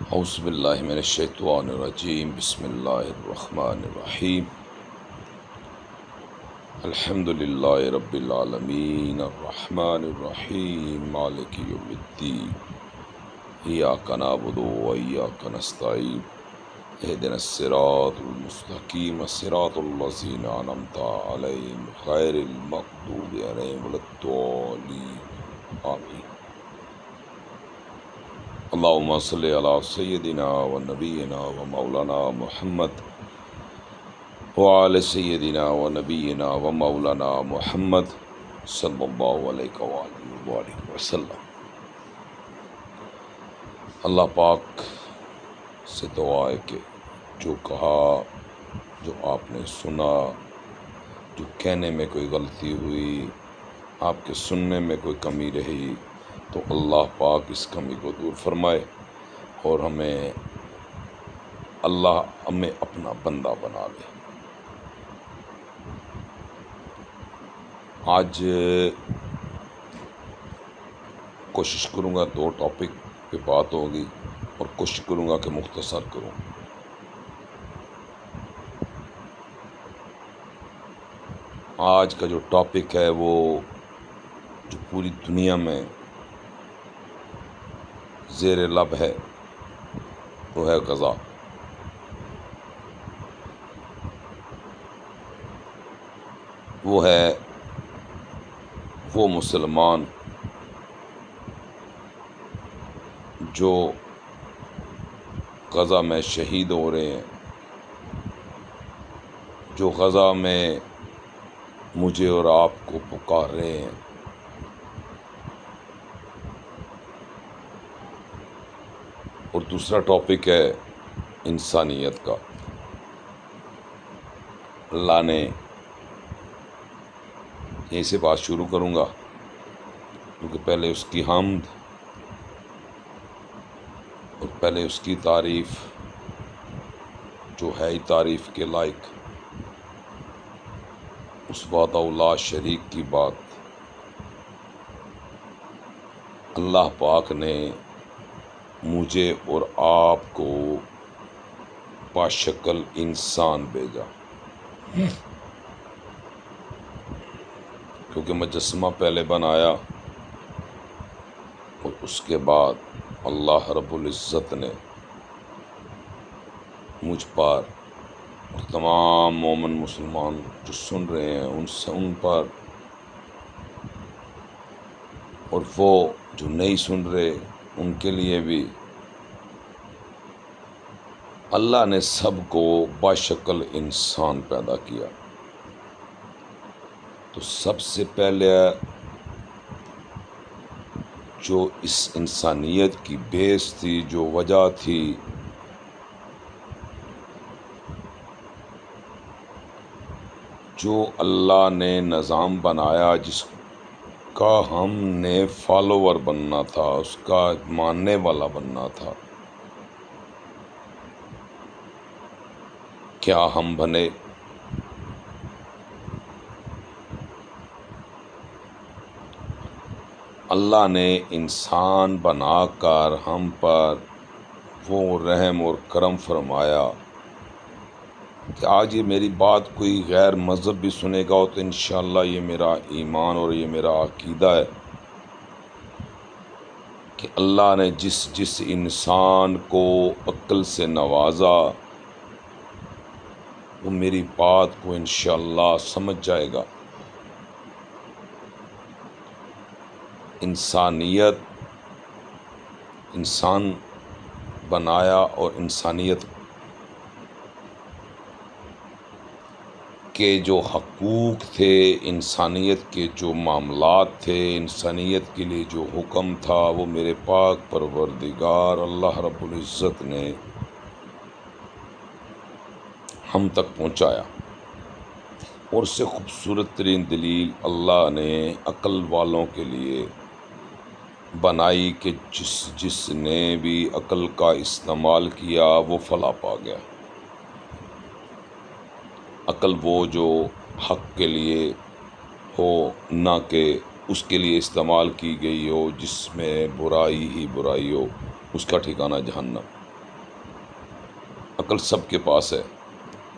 اعوذ باللہ من الشیطان الرجیم بسم اللہ الرحمن الرحیم الحمد للہ رب العالمین الرحمن الرحیم مالک یوم الدین ایاک نعبد و ایاک نستعین اہدنا الصراط المستقیم صراط الذین انعمت علیہم غیر المغضوب علیہم ولا الضالین آمین۔ اللہم صلی علی سیدنا و نبینا و مولانا محمد وعلی سیدنا و نبینا و مولانا محمد صلی اللہ علیہ وآلہ وسلم۔ اللہ پاک سے دعا ہے کہ جو کہا، جو آپ نے سنا، جو کہنے میں کوئی غلطی ہوئی، آپ کے سننے میں کوئی کمی رہی، تو اللہ پاک اس کمی کو دور فرمائے اور ہمیں اپنا بندہ بنا لے۔ آج کوشش کروں گا 2 ٹاپک پہ بات ہوگی اور کوشش کروں گا کہ مختصر کروں۔ آج کا جو ٹاپک ہے وہ جو پوری دنیا میں زیر لب ہے وہ ہے غزہ۔ وہ ہے وہ مسلمان جو غزہ میں شہید ہو رہے ہیں، جو غزہ میں مجھے اور آپ کو پکار رہے ہیں۔ اور دوسرا ٹاپک ہے انسانیت کا۔ اللہ نے یہیں سے بات شروع کروں گا کیونکہ پہلے اس کی حمد اور پہلے اس کی تعریف جو ہے ہی تعریف کے لائق، اس وحدہ لا شریک کی بات۔ اللہ پاک نے مجھے اور آپ کو باشکل انسان بھیجا، کیونکہ مجسمہ پہلے بنایا اور اس کے بعد اللہ رب العزت نے مجھ پر اور تمام مومن مسلمان جو سن رہے ہیں ان پر، اور وہ جو نہیں سن رہے ان کے لیے بھی، اللہ نے سب کو باشکل انسان پیدا کیا۔ تو سب سے پہلے جو اس انسانیت کی بیس تھی، جو وجہ تھی، جو اللہ نے نظام بنایا، جس کا ہم نے فالوور بننا تھا، اس کا ماننے والا بننا تھا، کیا ہم بنے؟ اللہ نے انسان بنا کر ہم پر وہ رحم اور کرم فرمایا کہ آج یہ میری بات کوئی غیر مذہب بھی سنے گا تو انشاءاللہ یہ میرا ایمان اور یہ میرا عقیدہ ہے کہ اللہ نے جس انسان کو عقل سے نوازا وہ میری بات کو انشاءاللہ سمجھ جائے گا۔ انسان بنایا اور انسانیت کے جو حقوق تھے، انسانیت کے جو معاملات تھے، انسانیت کے لیے جو حکم تھا، وہ میرے پاک پروردگار اللہ رب العزت نے ہم تک پہنچایا۔ اور اس سے خوبصورت ترین دلیل اللہ نے عقل والوں کے لیے بنائی کہ جس نے بھی عقل کا استعمال کیا وہ فلاح پا گیا۔ عقل وہ جو حق کے لیے ہو، نہ کہ اس کے لیے استعمال کی گئی ہو جس میں برائی ہی برائی ہو، اس کا ٹھکانہ جہنم۔ عقل سب کے پاس ہے،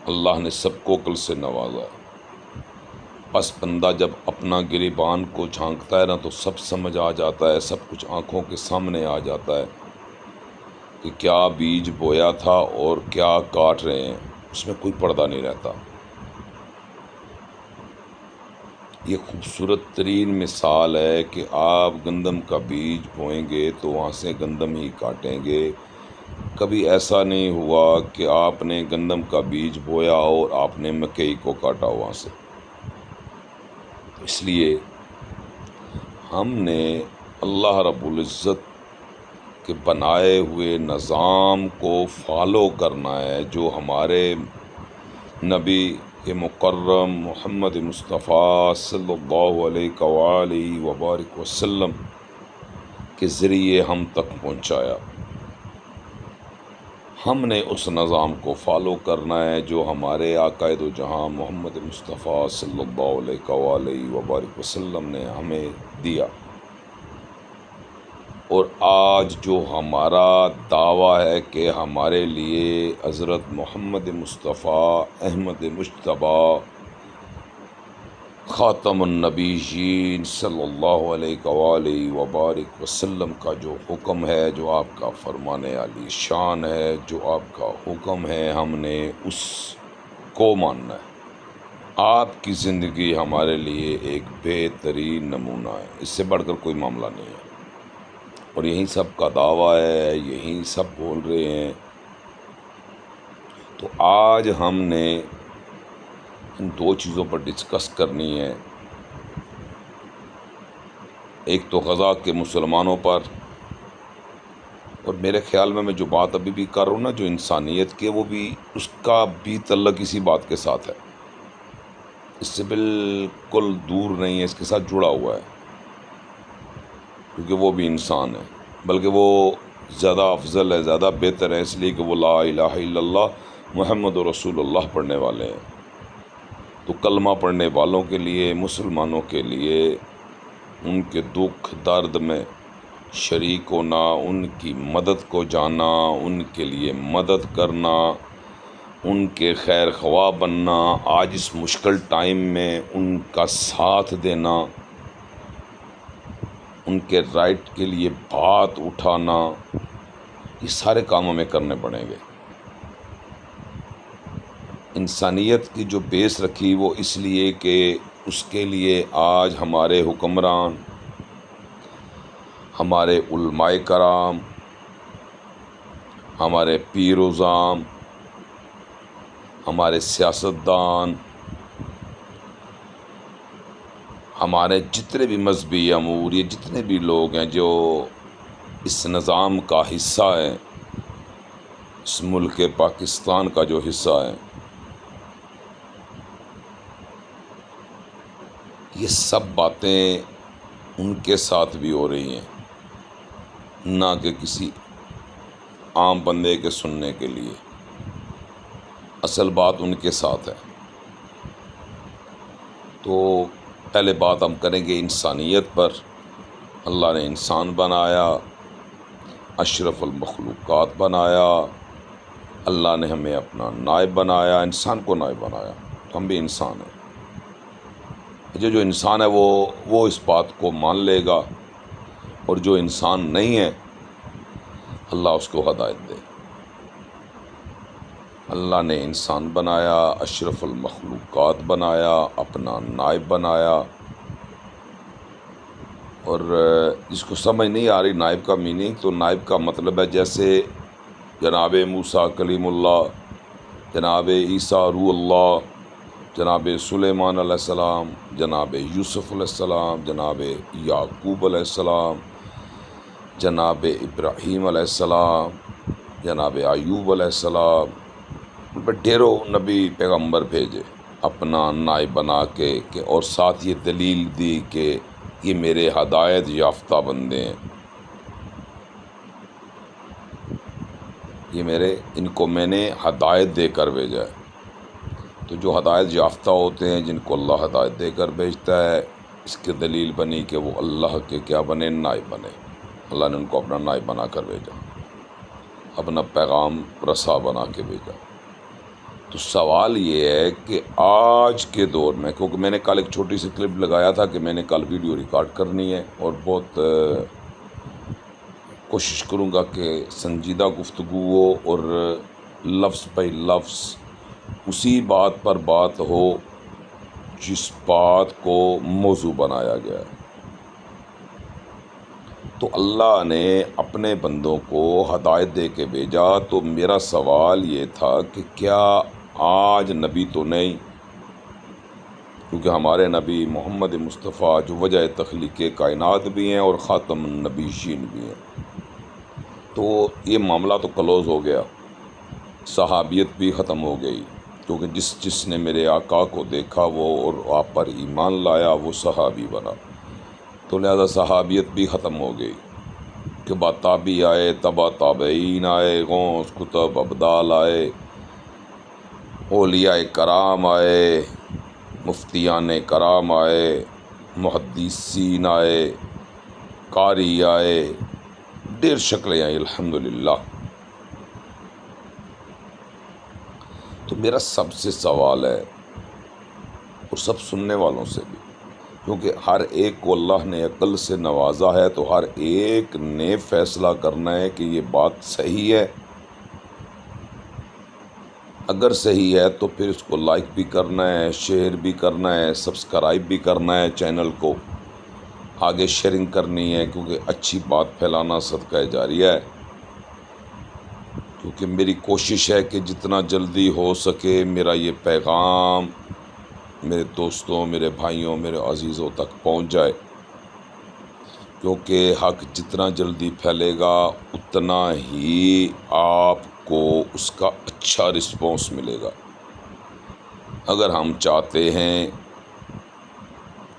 اللہ نے سب کو عقل سے نوازا ہے، بس بندہ جب اپنا گریبان کو جھانکتا ہے نا تو سب سمجھ آ جاتا ہے، سب کچھ آنکھوں کے سامنے آ جاتا ہے کہ کیا بیج بویا تھا اور کیا کاٹ رہے ہیں، اس میں کوئی پردہ نہیں رہتا۔ یہ خوبصورت ترین مثال ہے کہ آپ گندم کا بیج بوئیں گے تو وہاں سے گندم ہی کاٹیں گے۔ کبھی ایسا نہیں ہوا کہ آپ نے گندم کا بیج بویا اور آپ نے مکئی کو کاٹا وہاں سے۔ اس لیے ہم نے اللہ رب العزت کے بنائے ہوئے نظام کو فالو کرنا ہے، جو ہمارے نبی مکرم محمد مصطفیٰ صلی اللہ علیہ وآلہ وبارک وسلم کے ذریعے ہم تک پہنچایا۔ ہم نے اس نظام کو فالو کرنا ہے جو ہمارے آقا دو جہاں محمد مصطفیٰ صلی اللہ علیہ وآلہ وبارک وسلم نے ہمیں دیا۔ اور آج جو ہمارا دعویٰ ہے کہ ہمارے لیے حضرت محمد مصطفیٰ احمد مجتبیٰ خاتم النبیین صلی اللہ علیہ وآلہ وبارک وسلم کا جو حکم ہے، جو آپ کا فرمان عالی شان ہے، جو آپ کا حکم ہے، ہم نے اس کو ماننا ہے۔ آپ کی زندگی ہمارے لیے ایک بہترین نمونہ ہے، اس سے بڑھ کر کوئی معاملہ نہیں ہے، اور یہی سب کا دعویٰ ہے، یہی سب بول رہے ہیں۔ تو آج ہم نے ان دو چیزوں پر ڈسکس کرنی ہے، ایک تو غزہ کے مسلمانوں پر، اور میرے خیال میں جو بات ابھی بھی کر رہا ہوں نا، جو انسانیت کے، وہ بھی اس کا بھی تعلق اسی بات کے ساتھ ہے، اس سے بالکل دور نہیں ہے، اس کے ساتھ جڑا ہوا ہے، کیونکہ وہ بھی انسان ہے، بلکہ وہ زیادہ افضل ہے، زیادہ بہتر ہے، اس لیے کہ وہ لا الہ الا اللہ محمد رسول اللہ پڑھنے والے ہیں۔ تو کلمہ پڑھنے والوں کے لیے، مسلمانوں کے لیے، ان کے دکھ درد میں شریک ہونا، ان کی مدد کو جانا، ان کے لیے مدد کرنا، ان کے خیر خواہ بننا، آج اس مشکل ٹائم میں ان کا ساتھ دینا، ان کے رائٹ کے لیے بات اٹھانا، یہ سارے کام ہمیں کرنے پڑیں گے۔ انسانیت کی جو بیس رکھی وہ اس لیے کہ اس کے لیے آج ہمارے حکمران، ہمارے علماء کرام، ہمارے پیر و زام، ہمارے سیاستدان، ہمارے جتنے بھی مذہبی امور، یہ جتنے بھی لوگ ہیں جو اس نظام کا حصہ ہیں، اس ملک پاکستان کا جو حصہ ہے، یہ سب باتیں ان کے ساتھ بھی ہو رہی ہیں، نہ کہ کسی عام بندے کے سننے کے لیے۔ اصل بات ان کے ساتھ ہے۔ تو پہلے بات ہم کریں گے انسانیت پر۔ اللہ نے انسان بنایا، اشرف المخلوقات بنایا، اللہ نے ہمیں اپنا نائب بنایا، انسان کو نائب بنایا، ہم بھی انسان ہیں۔ جو انسان ہے وہ اس بات کو مان لے گا، اور جو انسان نہیں ہے اللہ اس کو ہدایت دے۔ اللہ نے انسان بنایا، اشرف المخلوقات بنایا، اپنا نائب بنایا، اور جس کو سمجھ نہیں آ رہی نائب کا میننگ، تو نائب کا مطلب ہے جیسے جناب موسیٰ کلیم اللہ، جناب عیسیٰ روح اللہ، جناب سلیمان علیہ السلام، جناب یوسف علیہ السلام، جناب یعقوب علیہ السلام، جناب ابراہیم علیہ السلام، جناب ایوب علیہ السلام، ان پر ڈھیروں نبی پیغمبر بھیجے اپنا نائب بنا کے، اور ساتھ یہ دلیل دی کہ یہ میرے ہدایت یافتہ بندے ہیں، ان کو میں نے ہدایت دے کر بھیجا ہے۔ تو جو ہدایت یافتہ ہوتے ہیں، جن کو اللہ ہدایت دے کر بھیجتا ہے، اس کی دلیل بنی کہ وہ اللہ کے کیا بنے، نائب بنے۔ اللہ نے ان کو اپنا نائب بنا کر بھیجا۔ اپنا پیغام رسا بنا کے بھیجا۔ تو سوال یہ ہے کہ آج کے دور میں، کیونکہ میں نے کل ایک چھوٹی سی کلپ لگایا تھا کہ میں نے کل ویڈیو ریکارڈ کرنی ہے، اور بہت کوشش کروں گا کہ سنجیدہ گفتگو ہو اور لفظ پہ لفظ اسی بات پر بات ہو جس بات کو موضوع بنایا گیا ہے۔ تو اللہ نے اپنے بندوں کو ہدایت دے کے بھیجا، تو میرا سوال یہ تھا کہ کیا آج نبی تو نہیں، کیونکہ ہمارے نبی محمد مصطفیٰ جو وجہ تخلیق کائنات بھی ہیں اور خاتم النبیین بھی ہیں، تو یہ معاملہ تو کلوز ہو گیا، صحابیت بھی ختم ہو گئی، کیونکہ جس نے میرے آقا کو دیکھا وہ اور آپ پر ایمان لایا وہ صحابی بنا، تو لہذا صحابیت بھی ختم ہو گئی کہ بعد تابعی آئے، تبا تابعین آئے، غوث کتب ابدال آئے، اولیاء کرام آئے، مفتیان کرام آئے، محدثین آئے، قاری آئے، ڈیر شکلیں آئی الحمدللہ۔ تو میرا سب سے سوال ہے، اور سب سننے والوں سے بھی، کیونکہ ہر ایک کو اللہ نے عقل سے نوازا ہے، تو ہر ایک نے فیصلہ کرنا ہے کہ یہ بات صحیح ہے۔ اگر صحیح ہے تو پھر اس کو لائک بھی کرنا ہے، شیئر بھی کرنا ہے، سبسکرائب بھی کرنا ہے، چینل کو آگے شیئرنگ کرنی ہے، کیونکہ اچھی بات پھیلانا صدقہ جاریہ ہے۔ کیونکہ میری کوشش ہے کہ جتنا جلدی ہو سکے میرا یہ پیغام میرے دوستوں، میرے بھائیوں، میرے عزیزوں تک پہنچ جائے، کیونکہ حق جتنا جلدی پھیلے گا اتنا ہی آپ کو اس کا اچھا رسپانس ملے گا۔ اگر ہم چاہتے ہیں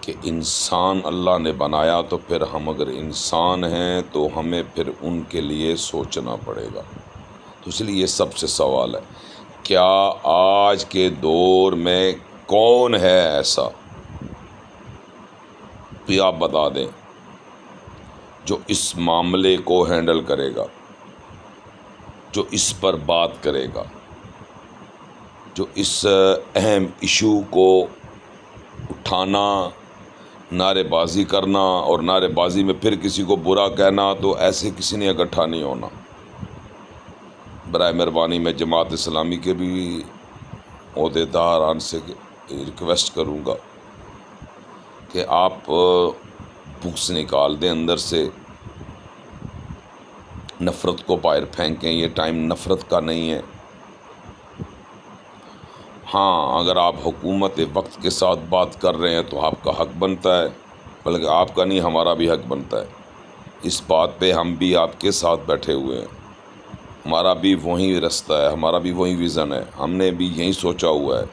کہ انسان اللہ نے بنایا، تو پھر ہم اگر انسان ہیں تو ہمیں پھر ان کے لیے سوچنا پڑے گا۔ تو اس لیے یہ سب سے سوال ہے، کیا آج کے دور میں کون ہے ایسا کہ آپ بتا دیں جو اس معاملے کو ہینڈل کرے گا، جو اس پر بات کرے گا، جو اس اہم ایشو کو اٹھانا، نعرے بازی کرنا، اور نعرے بازی میں پھر کسی کو برا کہنا، تو ایسے کسی نے اکٹھا نہیں ہونا۔ برائے مہربانی میں جماعت اسلامی کے بھی عہدیداران سے ریکویسٹ کروں گا کہ آپ بکس نکال دیں اندر سے، نفرت کو باہر پھینکیں، یہ ٹائم نفرت کا نہیں ہے۔ ہاں، اگر آپ حکومت وقت کے ساتھ بات کر رہے ہیں تو آپ کا حق بنتا ہے، بلکہ آپ کا نہیں ہمارا بھی حق بنتا ہے۔ اس بات پہ ہم بھی آپ کے ساتھ بیٹھے ہوئے ہیں، ہمارا بھی وہی رستہ ہے، ہمارا بھی وہی ویژن ہے، ہم نے بھی یہی سوچا ہوا ہے،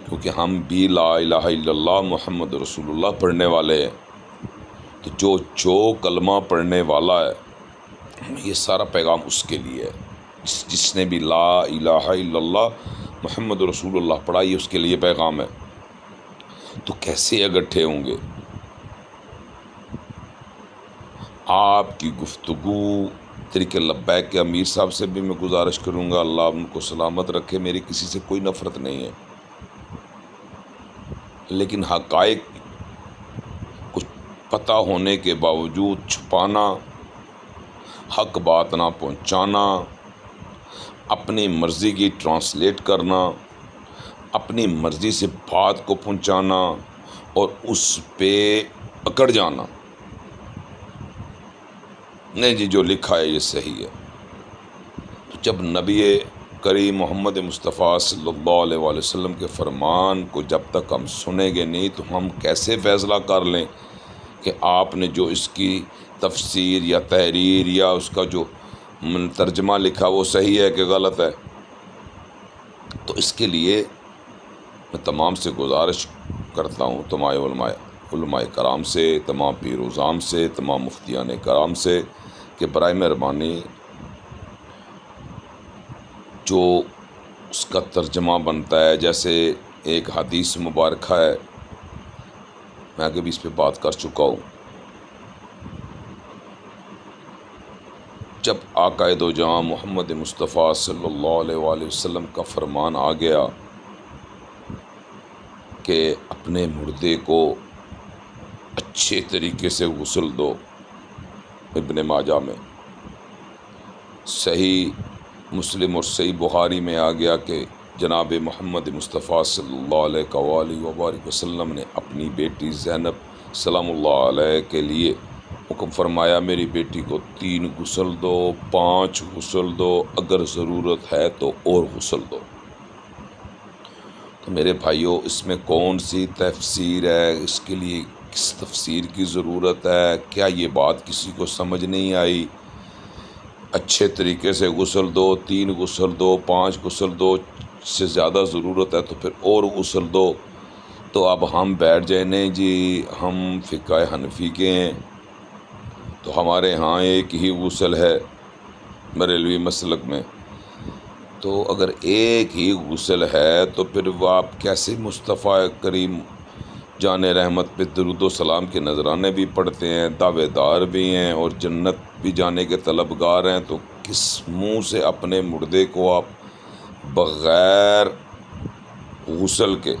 کیونکہ ہم بھی لا الہ الا اللہ محمد رسول اللہ پڑھنے والے ہیں۔ تو جو کلمہ پڑھنے والا ہے، یہ سارا پیغام اس کے لیے ہے۔ جس نے بھی لا الہ الا اللہ محمد رسول اللہ پڑھا، یہ اس کے لیے پیغام ہے۔ تو کیسے اکٹھے ہوں گے؟ آپ کی گفتگو طریقے لبیک کے امیر صاحب سے بھی میں گزارش کروں گا، اللہ ان کو سلامت رکھے، میری کسی سے کوئی نفرت نہیں ہے، لیکن حقائق کچھ پتہ ہونے کے باوجود چھپانا، حق بات نہ پہنچانا، اپنی مرضی کی ٹرانسلیٹ کرنا، اپنی مرضی سے بات کو پہنچانا اور اس پہ اکڑ جانا، نہیں جی جو لکھا ہے یہ صحیح ہے۔ تو جب نبی کریم محمد مصطفیٰ صلی اللہ علیہ وآلہ وسلم کے فرمان کو جب تک ہم سنیں گے نہیں، تو ہم کیسے فیصلہ کر لیں کہ آپ نے جو اس کی تفسیر یا تحریر یا اس کا جو ترجمہ لکھا وہ صحیح ہے کہ غلط ہے؟ تو اس کے لیے میں تمام سے گزارش کرتا ہوں، تمام علماء کرام سے، تمام پیر و ظام سے، تمام مفتیان کرام سے، کہ برائے مہربانی جو اس کا ترجمہ بنتا ہے، جیسے ایک حدیث مبارکہ ہے، میں آگے بھی اس پہ بات کر چکا ہوں، جب آقا دو جہاں محمد مصطفیٰ صلی اللہ علیہ وآلہ وسلم کا فرمان آ گیا کہ اپنے مردے کو اچھے طریقے سے غسل دو، ابن ماجہ میں، صحیح مسلم اور صحیح بخاری میں آ گیا کہ جناب محمد مصطفیٰ صلی اللہ علیہ وآلہ وبارک وسلم نے اپنی بیٹی زینب سلام اللہ علیہ کے لیے حکم فرمایا، میری بیٹی کو 3 غسل دو، 5 غسل دو، اگر ضرورت ہے تو اور غسل دو۔ تو میرے بھائیوں، اس میں کون سی تفسیر ہے؟ اس کے لیے کس تفسیر کی ضرورت ہے؟ کیا یہ بات کسی کو سمجھ نہیں آئی؟ اچھے طریقے سے غسل دو، 3 غسل دو، 5 غسل دو، سے زیادہ ضرورت ہے تو پھر اور غسل دو۔ تو اب ہم بیٹھ جائیں، نہیں جی ہم فقہ حنفی کے ہیں تو ہمارے ہاں ایک ہی غسل ہے بریلوی مسلک میں، تو اگر ایک ہی غسل ہے تو پھر وہ آپ کیسے مصطفیٰ کریم جان رحمت پہ درود و سلام کے نذرانے بھی پڑھتے ہیں، دعوے دار بھی ہیں اور جنت بھی جانے کے طلبگار ہیں؟ تو کس منہ سے اپنے مردے کو آپ بغیر غسل کے،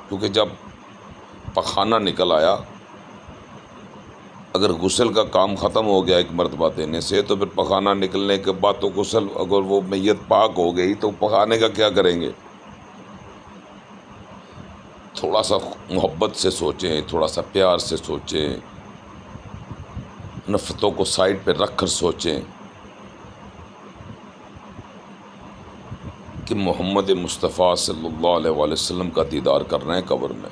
کیونکہ جب پخانہ نکل آیا، اگر غسل کا کام ختم ہو گیا ایک مرتبہ دینے سے، تو پھر پخانہ نکلنے کے بعد تو غسل، اگر وہ میت پاک ہو گئی تو پخانے کا کیا کریں گے؟ تھوڑا سا محبت سے سوچیں، تھوڑا سا پیار سے سوچیں، نفرتوں کو سائڈ پہ رکھ کر سوچیں کہ محمد مصطفیٰ صلی اللہ علیہ وآلہ وسلم کا دیدار کرنا ہے قبر میں،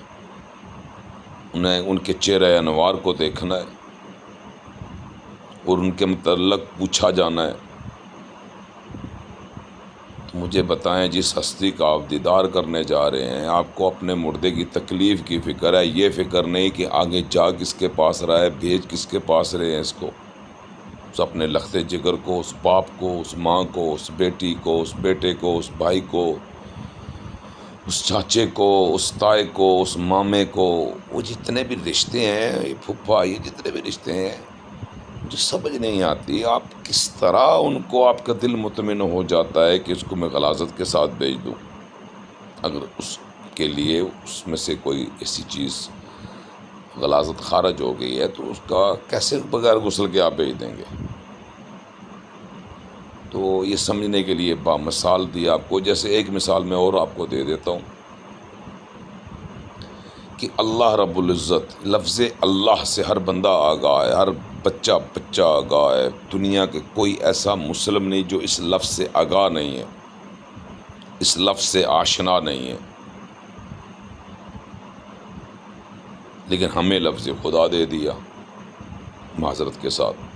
انہیں ان کے چہرہ انوار کو دیکھنا ہے اور ان کے متعلق پوچھا جانا ہے۔ تو مجھے بتائیں، جس ہستی کا آپ دیدار کرنے جا رہے ہیں، آپ کو اپنے مردے کی تکلیف کی فکر ہے، یہ فکر نہیں کہ آگے جا کس کے پاس رہا ہے، بھیج کس کے پاس رہے ہیں اس کو، اس اپنے لخت جگر کو، اس باپ کو، اس ماں کو، اس بیٹی کو، اس بیٹے کو، اس بھائی کو، اس چاچے کو، اس تائے کو، اس مامے کو، وہ جتنے بھی رشتے ہیں، یہ پھپھا، یہ جتنے بھی رشتے ہیں، مجھے سمجھ نہیں آتی آپ کس طرح ان کو، آپ کا دل مطمئن ہو جاتا ہے کہ اس کو میں غلاظت کے ساتھ بھیج دوں۔ اگر اس کے لیے اس میں سے کوئی ایسی چیز غلاظت خارج ہو گئی ہے تو اس کا کیسے بغیر غسل کے آپ بھیج دیں گے؟ تو یہ سمجھنے کے لیے مثال دی آپ کو، جیسے ایک مثال میں اور آپ کو دے دیتا ہوں کہ اللہ رب العزت، لفظ اللہ سے ہر بندہ آگاہ ہے، ہر بچہ آگاہ ہے، دنیا کے کوئی ایسا مسلم نہیں جو اس لفظ سے آگاہ نہیں ہے، اس لفظ سے آشنا نہیں ہے، لیکن ہمیں لفظ خدا دے دیا معذرت کے ساتھ۔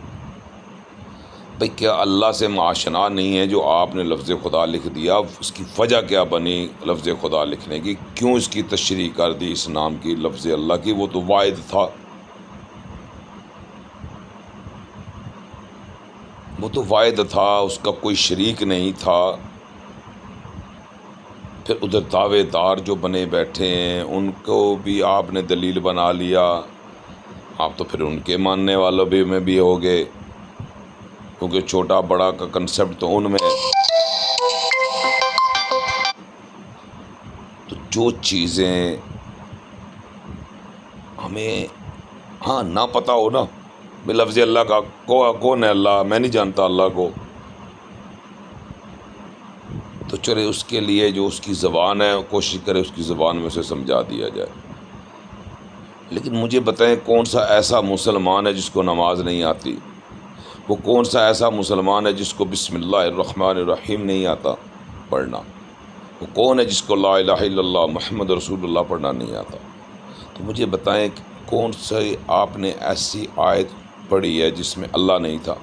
بھئی کیا اللہ سے معاشنا نہیں ہے جو آپ نے لفظ خدا لکھ دیا؟ اس کی وجہ کیا بنی لفظ خدا لکھنے کی؟ کیوں اس کی تشریح کر دی اس نام کی، لفظ اللہ کی؟ وہ تو واحد تھا، وہ تو واحد تھا، اس کا کوئی شریک نہیں تھا۔ پھر ادھر دعوے دار جو بنے بیٹھے ہیں ان کو بھی آپ نے دلیل بنا لیا، آپ تو پھر ان کے ماننے والوں بھی میں بھی ہو گئے، کیونکہ چھوٹا بڑا کا کنسپٹ تو ان میں ہے۔ تو جو چیزیں ہمیں نہ پتہ ہو نا، لفظ اللہ کا کون ہے اللہ، میں نہیں جانتا اللہ کو، تو چلے اس کے لیے جو اس کی زبان ہے کوشش کرے اس کی زبان میں اسے سمجھا دیا جائے۔ لیکن مجھے بتائیں کون سا ایسا مسلمان ہے جس کو نماز نہیں آتی؟ وہ کون سا ایسا مسلمان ہے جس کو بسم اللہ الرحمن الرحیم نہیں آتا پڑھنا؟ وہ کون ہے جس کو لا الہ الا اللہ محمد رسول اللہ پڑھنا نہیں آتا؟ تو مجھے بتائیں کون سے آپ نے ایسی آیت پڑھی ہے جس میں اللہ نہیں تھا؟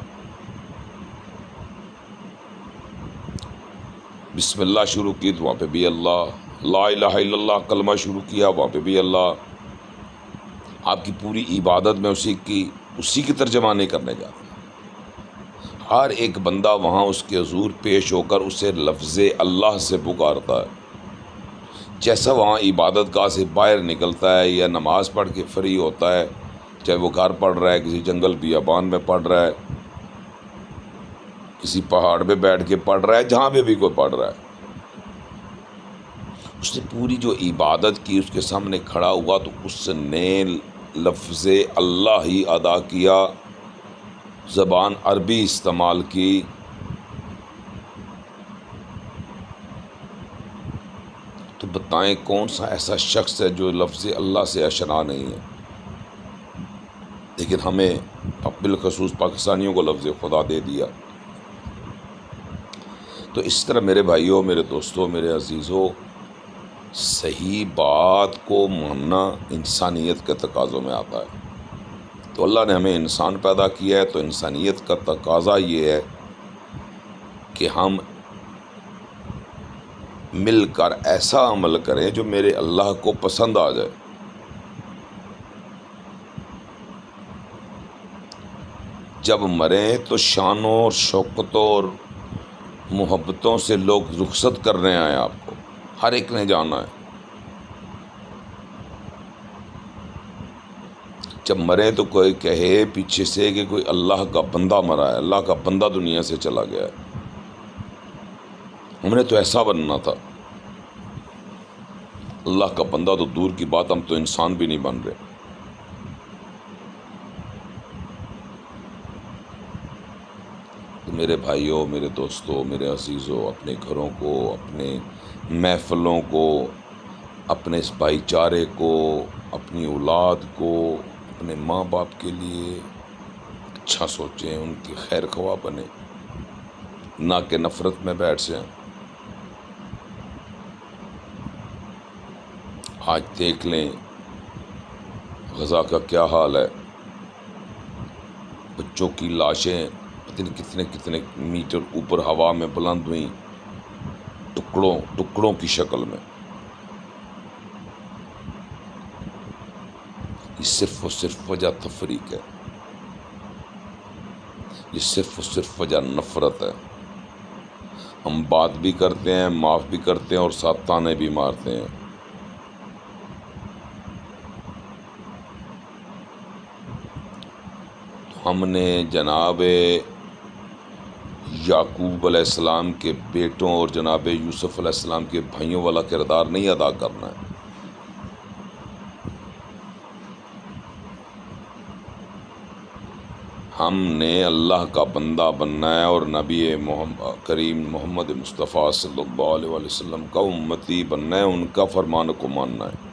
بسم اللہ شروع کی تو وہاں پہ بھی اللہ، لا الہ الا اللہ کلمہ شروع کیا وہاں پہ بھی اللہ۔ آپ کی پوری عبادت میں اسی کی ترجمہ نہیں کرنے جاتے، ہر ایک بندہ وہاں اس کے حضور پیش ہو کر اسے لفظ اللہ سے پکارتا ہے، جیسا وہاں عبادت گاہ سے باہر نکلتا ہے یا نماز پڑھ کے فری ہوتا ہے، چاہے وہ گھر پڑھ رہا ہے، کسی جنگل بیابان میں پڑھ رہا ہے، کسی پہاڑ پہ بیٹھ کے پڑھ رہا ہے، جہاں پہ بھی کوئی پڑھ رہا ہے، اس نے پوری جو عبادت کی اس کے سامنے کھڑا ہوا تو اس نے لفظ اللہ ہی ادا کیا، زبان عربی استعمال کی، تو بتائیں کون سا ایسا شخص ہے جو لفظ اللہ سے آشنا نہیں ہے؟ لیکن ہمیں بالخصوص پاکستانیوں کو لفظ خدا دے دیا۔ تو اس طرح میرے بھائیوں، میرے دوستوں، میرے عزیزوں، صحیح بات کو ماننا انسانیت کے تقاضوں میں آتا ہے۔ تو اللہ نے ہمیں انسان پیدا کیا ہے، تو انسانیت کا تقاضا یہ ہے کہ ہم مل کر ایسا عمل کریں جو میرے اللہ کو پسند آ جائے۔ جب مریں تو شانوں اور شوکتوں اور محبتوں سے لوگ رخصت کرنے آئے، آپ کو ہر ایک نے جانا ہے۔ جب مریں تو کوئی کہے پیچھے سے کہ کوئی اللہ کا بندہ مرا ہے، اللہ کا بندہ دنیا سے چلا گیا ہے۔ ہم نے تو ایسا بننا تھا، اللہ کا بندہ تو دور کی بات، ہم تو انسان بھی نہیں بن رہے۔ تو میرے بھائیوں، میرے دوستوں، میرے عزیزوں، اپنے گھروں کو، اپنے محفلوں کو، اپنے اس بھائی چارے کو، اپنی اولاد کو، اپنے ماں باپ کے لیے اچھا سوچیں، ان کی خیر خواہ بنیں، نہ کہ نفرت میں بیٹھ جائیں۔ آج دیکھ لیں غزہ کا کیا حال ہے، بچوں کی لاشیں پتہ نہیں کتنے کتنے میٹر اوپر ہوا میں بلند ہوئیں، ٹکڑوں کی شکل میں۔ یہ صرف و صرف وجہ تفریق ہے، یہ صرف و صرف وجہ نفرت ہے۔ ہم بات بھی کرتے ہیں، معاف بھی کرتے ہیں، اور ساتھ تانے بھی مارتے ہیں۔ ہم نے جناب یعقوب علیہ السلام کے بیٹوں اور جناب یوسف علیہ السلام کے بھائیوں والا کردار نہیں ادا کرنا ہے۔ ہم نے اللہ کا بندہ بننا ہے اور نبی کریم محمد مصطفیٰ صلی اللہ علیہ وسلم کا امتی بننا ہے، ان کا فرمان کو ماننا ہے۔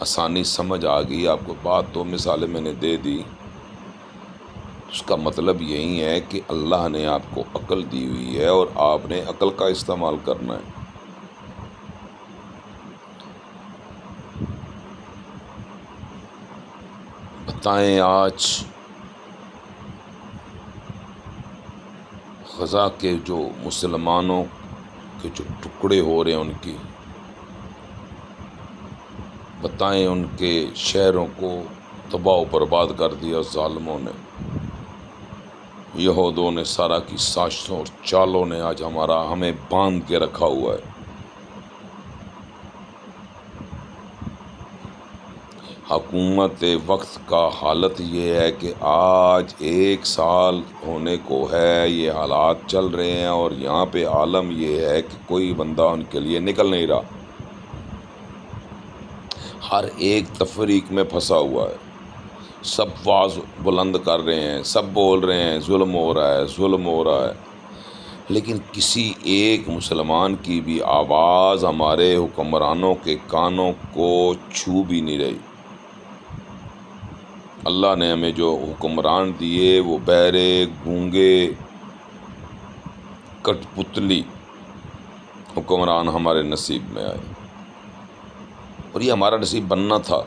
آسانی سمجھ آ گئی آپ کو بات؟ 2 مثالیں میں نے دے دی، اس کا مطلب یہی ہے کہ اللہ نے آپ کو عقل دی ہوئی ہے اور آپ نے عقل کا استعمال کرنا ہے۔ بتائیں آج غزہ کے جو مسلمانوں کے جو ٹکڑے ہو رہے ہیں، ان کی بتائیں، ان کے شہروں کو تباہ و برباد کر دیا ظالموں نے، یہودوں نے، سارا کی سازشوں اور چالوں نے آج ہمیں باندھ کے رکھا ہوا ہے۔ حکومت وقت کا حالت یہ ہے کہ آج 1 سال ہونے کو ہے، یہ حالات چل رہے ہیں، اور یہاں پہ عالم یہ ہے کہ کوئی بندہ ان کے لیے نکل نہیں رہا، ہر ایک تفریق میں پھنسا ہوا ہے، سب آواز بلند کر رہے ہیں، سب بول رہے ہیں ظلم ہو رہا ہے، ظلم ہو رہا ہے، لیکن کسی ایک مسلمان کی بھی آواز ہمارے حکمرانوں کے کانوں کو چھو بھی نہیں رہی۔ اللہ نے ہمیں جو حکمران دیے وہ بہرے، گونگے، کٹ پتلی حکمران ہمارے نصیب میں آئے، اور یہ ہمارا نصیب بننا تھا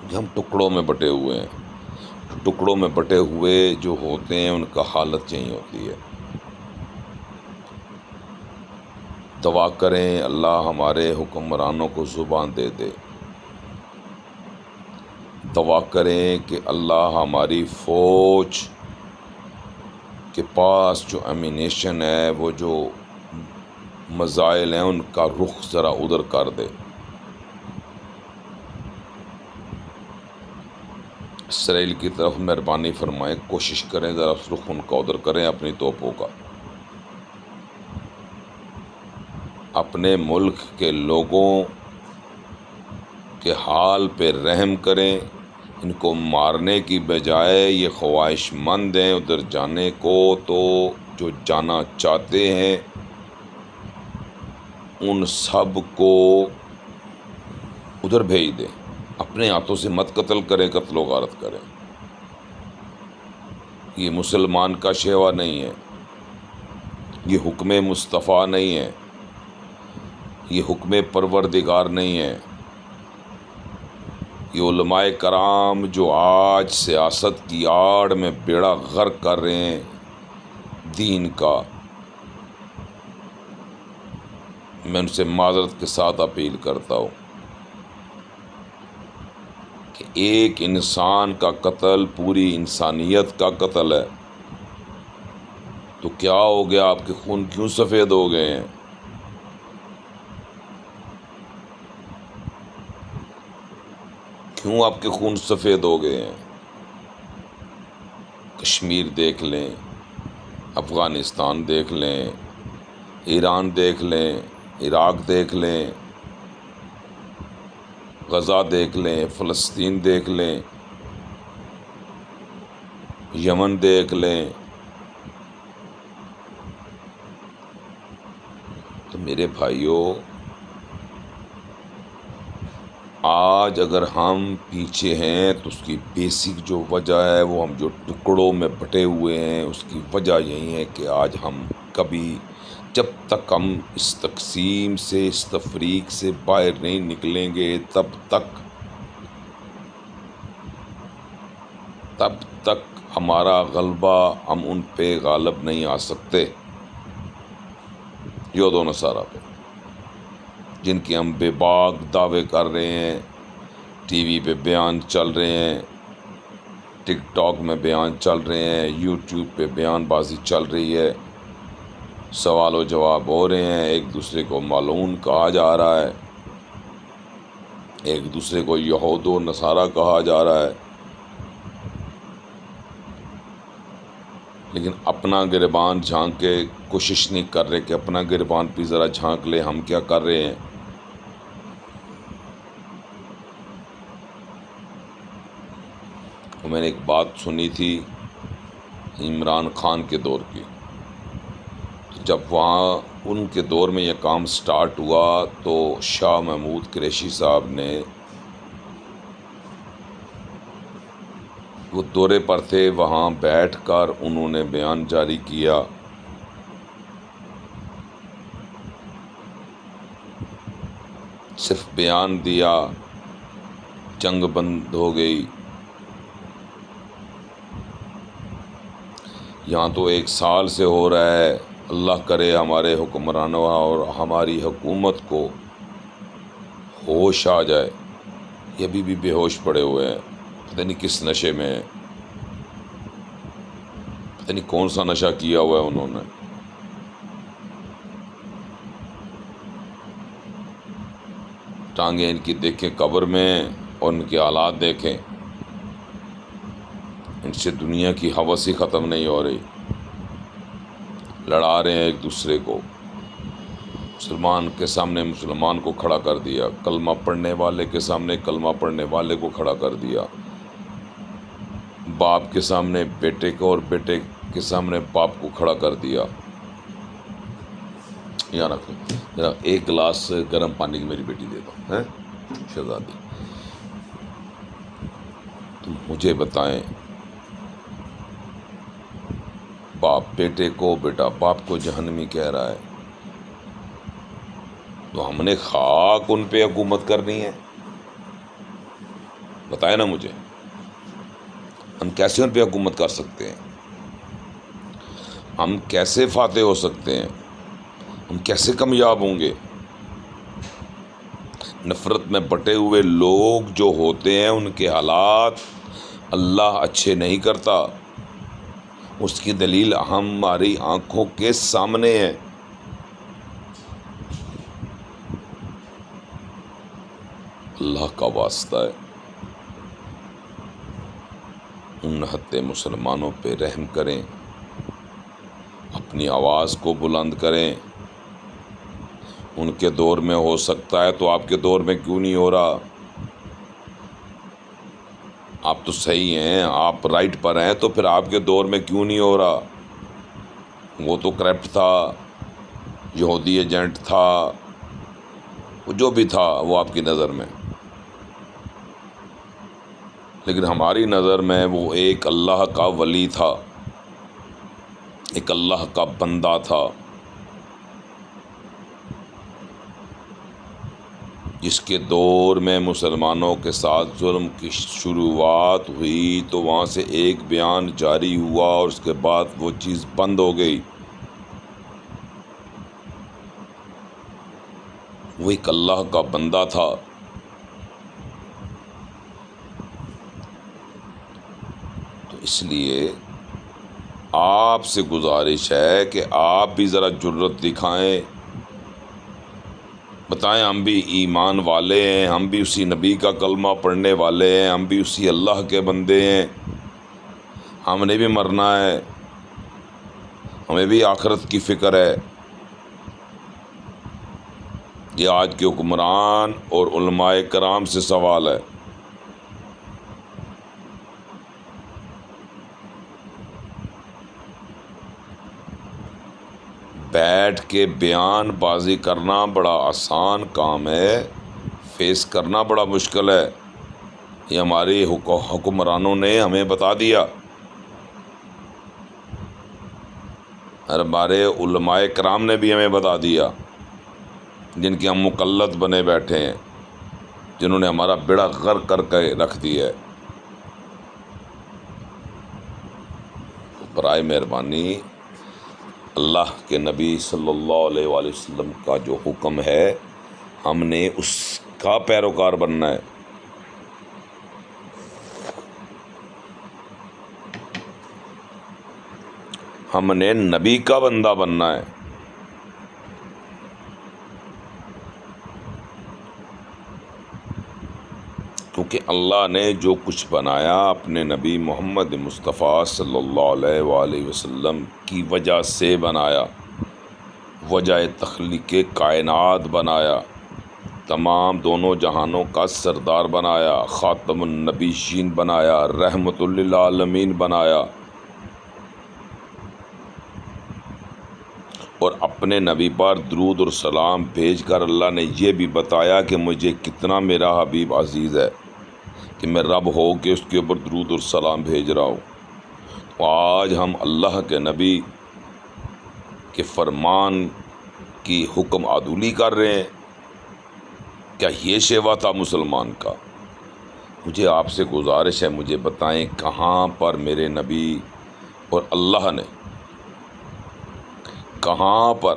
کہ ہم ٹکڑوں میں بٹے ہوئے ہیں۔ ٹکڑوں میں بٹے ہوئے جو ہوتے ہیں ان کا حالت یہی ہوتی ہے۔ دعا کریں اللہ ہمارے حکمرانوں کو زبان دے دے، دعا کریں کہ اللہ ہماری فوج کے پاس جو ایمینیشن ہے، وہ جو مزائل ہیں، ان کا رخ ذرا ادھر کر دے۔ اسرائیل کی طرف مہربانی فرمائیں، کوشش کریں ذرا رخ ان کا ادھر کریں اپنی توپوں کا، اپنے ملک کے لوگوں کے حال پہ رحم کریں، ان کو مارنے کی بجائے یہ خواہش مند ہیں ادھر جانے کو، تو جو جانا چاہتے ہیں ان سب کو ادھر بھیج دیں، اپنے ہاتھوں سے مت قتل کریں، قتل و غارت کریں۔ یہ مسلمان کا شیوا نہیں ہے، یہ حکم مصطفیٰ نہیں ہے، یہ حکم پروردگار نہیں ہے۔ یہ علماء کرام جو آج سیاست کی آڑ میں بیڑا غرق کر رہے ہیں دین کا، میں ان سے معذرت کے ساتھ اپیل کرتا ہوں کہ ایک انسان کا قتل پوری انسانیت کا قتل ہے، تو کیا ہو گیا؟ آپ کے خون کیوں سفید ہو گئے ہیں؟ کیوں آپ کے خون سفید ہو گئے ہیں؟ کشمیر دیکھ لیں، افغانستان دیکھ لیں، ایران دیکھ لیں، عراق دیکھ لیں، غزہ دیکھ لیں، فلسطین دیکھ لیں، یمن دیکھ لیں۔ تو میرے بھائیوں، آج اگر ہم پیچھے ہیں تو اس کی بیسک جو وجہ ہے، وہ ہم جو ٹکڑوں میں بٹے ہوئے ہیں، اس کی وجہ یہی ہے کہ آج ہم کبھی، جب تک ہم اس تقسیم سے، اس تفریق سے باہر نہیں نکلیں گے، تب تک ہمارا غلبہ، ہم ان پہ غالب نہیں آ سکتے، یہود و نصارہ پہ، جن کے ہم بے باک دعوے کر رہے ہیں، ٹی وی پہ بیان چل رہے ہیں، ٹک ٹاک میں بیان چل رہے ہیں، یوٹیوب پہ بیان بازی چل رہی ہے، سوال و جواب ہو رہے ہیں، ایک دوسرے کو ملعون کہا جا رہا ہے، ایک دوسرے کو یہود و نصارہ کہا جا رہا ہے، لیکن اپنا گریبان جھانک کے کوشش نہیں کر رہے کہ اپنا گریبان پہ ذرا جھانک لے، ہم کیا کر رہے ہیں۔ میں نے ایک بات سنی تھی عمران خان کے دور کی، جب وہاں ان کے دور میں یہ کام سٹارٹ ہوا تو شاہ محمود قریشی صاحب نے، وہ دورے پر تھے، وہاں بیٹھ کر انہوں نے بیان جاری کیا، صرف بیان دیا، جنگ بند ہو گئی۔ یہاں تو 1 سال سے ہو رہا ہے، اللہ کرے ہمارے حکمرانوں اور ہماری حکومت کو ہوش آ جائے، یہ ابھی بھی بے ہوش پڑے ہوئے ہیں، پتہ نہیں کس نشے میں ہیں، پتہ نہیں کون سا نشہ کیا ہوا ہے انہوں نے۔ ٹانگیں ان کی دیکھیں قبر میں، اور ان کے حالات دیکھیں، ان سے دنیا کی ہوس ہی ختم نہیں ہو رہی، لڑا رہے ہیں ایک دوسرے کو، مسلمان کے سامنے مسلمان کو کھڑا کر دیا، کلمہ پڑھنے والے کے سامنے کلمہ پڑھنے والے کو کھڑا کر دیا، باپ کے سامنے بیٹے کو اور بیٹے کے سامنے باپ کو کھڑا کر دیا۔ یہاں رکھو ذرا، ایک گلاس گرم پانی کی میری بیٹی دے دو، ہیں شہزادی۔ تم مجھے بتائیں، باپ بیٹے کو، بیٹا باپ کو جہنمی کہہ رہا ہے، تو ہم نے خاک ان پہ حکومت کرنی ہے؟ بتائیں نا مجھے، ہم کیسے ان پہ حکومت کر سکتے ہیں؟ ہم کیسے فاتح ہو سکتے ہیں؟ ہم کیسے کامیاب ہوں گے؟ نفرت میں بٹے ہوئے لوگ جو ہوتے ہیں، ان کے حالات اللہ اچھے نہیں کرتا، اس کی دلیل ہماری آنکھوں کے سامنے ہے۔ اللہ کا واسطہ ہے، ان نہتے مسلمانوں پہ رحم کریں، اپنی آواز کو بلند کریں۔ ان کے دور میں ہو سکتا ہے تو آپ کے دور میں کیوں نہیں ہو رہا؟ آپ تو صحیح ہیں، آپ رائٹ پر ہیں، تو پھر آپ کے دور میں کیوں نہیں ہو رہا؟ وہ تو کرپٹ تھا، یہودی ایجنٹ تھا، وہ جو بھی تھا وہ آپ کی نظر میں، لیکن ہماری نظر میں وہ ایک اللہ کا ولی تھا، ایک اللہ کا بندہ تھا، جس کے دور میں مسلمانوں کے ساتھ ظلم کی شروعات ہوئی تو وہاں سے ایک بیان جاری ہوا اور اس کے بعد وہ چیز بند ہو گئی۔ وہ ایک اللہ کا بندہ تھا۔ تو اس لیے آپ سے گزارش ہے کہ آپ بھی ذرا جرت دکھائیں، بتائیں ہم بھی ایمان والے ہیں، ہم بھی اسی نبی کا کلمہ پڑھنے والے ہیں، ہم بھی اسی اللہ کے بندے ہیں، ہم نے بھی مرنا ہے، ہمیں بھی آخرت کی فکر ہے۔ یہ آج کے حکمران اور علماء کرام سے سوال ہے۔ بیٹھ کے بیان بازی کرنا بڑا آسان کام ہے، فیس کرنا بڑا مشکل ہے۔ یہ ہمارے حکمرانوں نے ہمیں بتا دیا، اور ہمارے علماء کرام نے بھی ہمیں بتا دیا، جن کے ہم مقلد بنے بیٹھے ہیں، جنہوں نے ہمارا بیڑا غرق کر کے رکھ دیا ہے۔ تو برائے مہربانی اللہ کے نبی صلی اللہ علیہ وآلہ وسلم کا جو حکم ہے، ہم نے اس کا پیروکار بننا ہے۔ ہم نے نبی کا بندہ بننا ہے۔ کیونکہ اللہ نے جو کچھ بنایا اپنے نبی محمد مصطفیٰ صلی اللہ علیہ وآلہ وسلم کی وجہ سے بنایا، وجہ تخلیق کائنات بنایا، تمام دونوں جہانوں کا سردار بنایا، خاتم النبیین بنایا، رحمت للعالمین بنایا، اور اپنے نبی پر درود اور سلام بھیج کر اللہ نے یہ بھی بتایا کہ مجھے کتنا میرا حبیب عزیز ہے کہ میں رب ہو کے اس کے اوپر درود اور سلام بھیج رہا ہوں۔ تو آج ہم اللہ کے نبی کے فرمان کی حکم عدولی کر رہے ہیں، کیا یہ شیوا تھا مسلمان کا؟ مجھے آپ سے گزارش ہے، مجھے بتائیں کہاں پر میرے نبی اور اللہ نے کہاں پر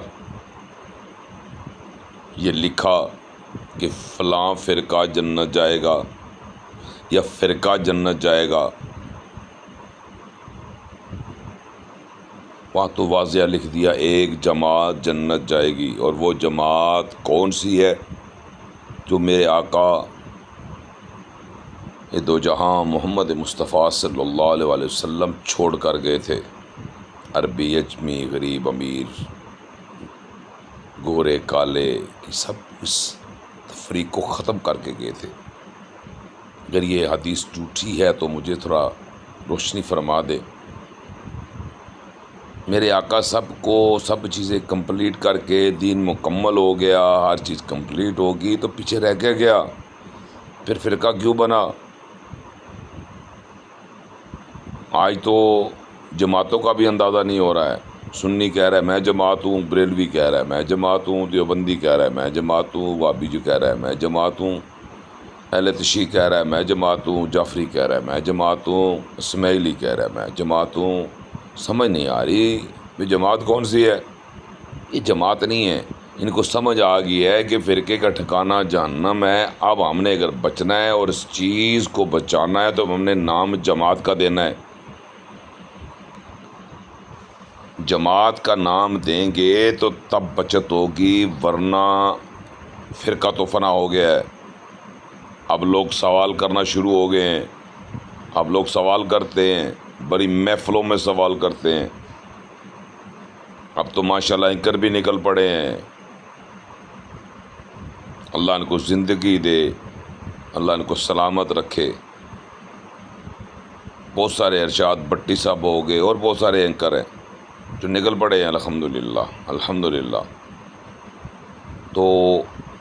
یہ لکھا کہ فلاں فرقہ جنت جائے گا یا فرقہ جنت جائے گا؟ وہاں تو واضح لکھ دیا ایک جماعت جنت جائے گی، اور وہ جماعت کون سی ہے؟ جو میرے آقا یہ دو جہاں محمد مصطفیٰ صلی اللہ علیہ وآلہ وسلم چھوڑ کر گئے تھے۔ عربی اجمی، غریب امیر، گورے کالے کی سب اس تفریق کو ختم کر کے گئے تھے۔ اگر یہ حدیث جھوٹی ہے تو مجھے تھوڑا روشنی فرما دے۔ میرے آقا سب کو سب چیزیں کمپلیٹ کر کے دین مکمل ہو گیا، ہر چیز کمپلیٹ ہوگی تو پیچھے رہ کے گیا، پھر فرقہ کیوں بنا؟ آج تو جماعتوں کا بھی اندازہ نہیں ہو رہا ہے۔ سنی کہہ رہا ہے میں جماعت ہوں، بریلوی کہہ رہا ہے میں جماعت ہوں، دیوبندی کہہ رہا ہے میں جماعت ہوں، وہابی جو کہہ رہا ہے میں جماعت ہوں، اہل تشیع کہہ رہا ہے میں جماعت ہوں، جعفری کہہ رہا ہے میں جماعت ہوں، اسماعیلی کہہ رہا ہے میں جماعت ہوں۔ سمجھ نہیں آ رہی یہ جماعت کون سی ہے؟ یہ جماعت نہیں ہے۔ ان کو سمجھ آ گئی ہے کہ فرقے کا ٹھکانہ جہنم ہے۔ اب ہم نے اگر بچنا ہے اور اس چیز کو بچانا ہے تو ہم نے نام جماعت کا دینا ہے۔ جماعت کا نام دیں گے تو تب بچت ہوگی، ورنہ فرقہ تو فنا ہو گیا ہے۔ اب لوگ سوال کرنا شروع ہو گئے ہیں آپ لوگ سوال کرتے ہیں، بڑی محفلوں میں سوال کرتے ہیں، اب تو ماشاءاللہ اینکر بھی نکل پڑے ہیں۔ اللہ ان کو زندگی دے، اللہ ان کو سلامت رکھے۔ بہت سارے ارشاد بٹی صاحب ہو گئے اور بہت سارے اینکر ہیں جو نکل پڑے ہیں، الحمدللہ الحمدللہ۔ تو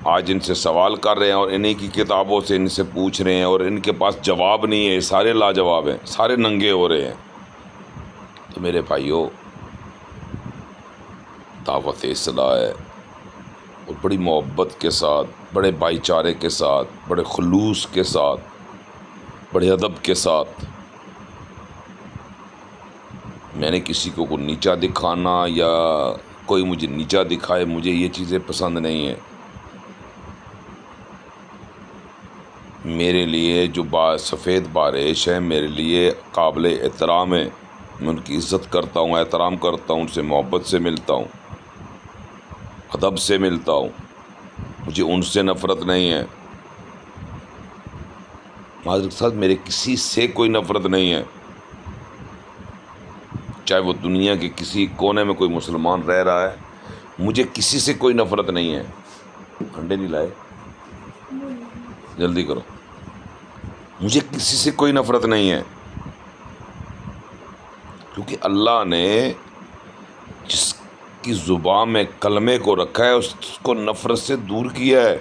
آج ان سے سوال کر رہے ہیں اور انہی کی کتابوں سے ان سے پوچھ رہے ہیں، اور ان کے پاس جواب نہیں ہے، سارے لاجواب ہیں، سارے ننگے ہو رہے ہیں۔ تو میرے بھائیوں، دعوت اصلاح ہے، اور بڑی محبت کے ساتھ، بڑے بھائی چارے کے ساتھ، بڑے خلوص کے ساتھ، بڑے ادب کے ساتھ۔ میں نے کسی کو نیچا دکھانا یا کوئی مجھے نیچا دکھائے، مجھے یہ چیزیں پسند نہیں ہیں۔ میرے لیے جو سفید بارش ہے، میرے لیے قابل احترام ہے، میں ان کی عزت کرتا ہوں، احترام کرتا ہوں، ان سے محبت سے ملتا ہوں، ادب سے ملتا ہوں، مجھے ان سے نفرت نہیں ہے۔ معذرت صاحب، میرے کسی سے کوئی نفرت نہیں ہے، چاہے وہ دنیا کے کسی کونے میں کوئی مسلمان رہ رہا ہے، مجھے کسی سے کوئی نفرت نہیں ہے۔ انڈے نہیں لائے؟ جلدی کرو۔ مجھے کسی سے کوئی نفرت نہیں ہے، کیونکہ اللہ نے جس کی زبان میں کلمے کو رکھا ہے اس کو نفرت سے دور کیا ہے۔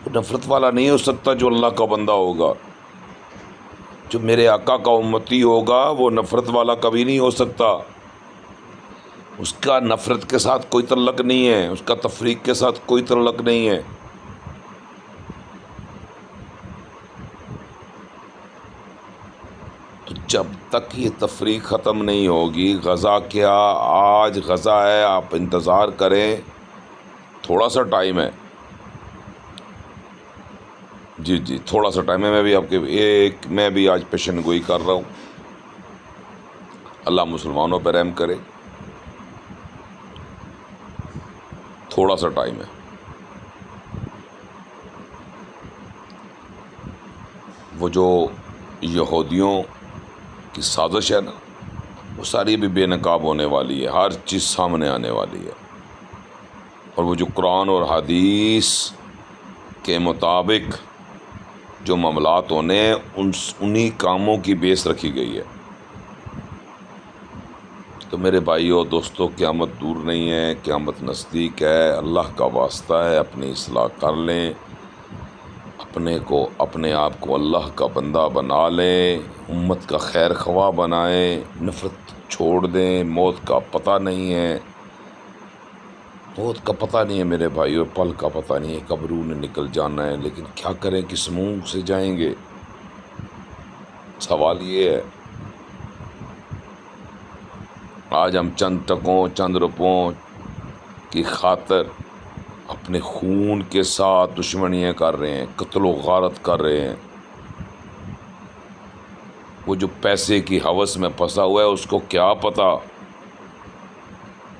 وہ نفرت والا نہیں ہو سکتا جو اللہ کا بندہ ہوگا۔ جو میرے آقا کا امتی ہوگا وہ نفرت والا کبھی نہیں ہو سکتا۔ اس کا نفرت کے ساتھ کوئی تعلق نہیں ہے، اس کا تفریق کے ساتھ کوئی تعلق نہیں ہے۔ تو جب تک یہ تفریق ختم نہیں ہوگی، غزہ کیا، آج غزہ ہے، آپ انتظار کریں، تھوڑا سا ٹائم ہے، جی تھوڑا سا ٹائم ہے۔ میں بھی آپ کے میں بھی آج پیشن گوئی کر رہا ہوں، اللہ مسلمانوں پہ رحم کرے، تھوڑا سا ٹائم ہے۔ وہ جو یہودیوں کی سازش ہے نا، وہ ساری بھی بے نقاب ہونے والی ہے، ہر چیز سامنے آنے والی ہے، اور وہ جو قرآن اور حدیث کے مطابق جو معاملات ہونے ہیں، انہی کاموں کی بیس رکھی گئی ہے۔ تو میرے بھائیو دوستو، قیامت دور نہیں ہے، قیامت نزدیک ہے۔ اللہ کا واسطہ ہے، اپنی اصلاح کر لیں، اپنے آپ کو اللہ کا بندہ بنا لیں، امت کا خیر خواہ بنائیں، نفرت چھوڑ دیں۔ موت کا پتہ نہیں ہے، موت کا پتہ نہیں ہے میرے بھائیو، پل کا پتہ نہیں ہے، کب روح نے نکل جانا ہے، لیکن کیا کریں، کس منہ سے جائیں گے؟ سوال یہ ہے۔ آج ہم چند ٹکوں، چند روپوں کی خاطر اپنے خون کے ساتھ دشمنیاں کر رہے ہیں، قتل و غارت کر رہے ہیں۔ وہ جو پیسے کی ہوس میں پھنسا ہوا ہے، اس کو کیا پتا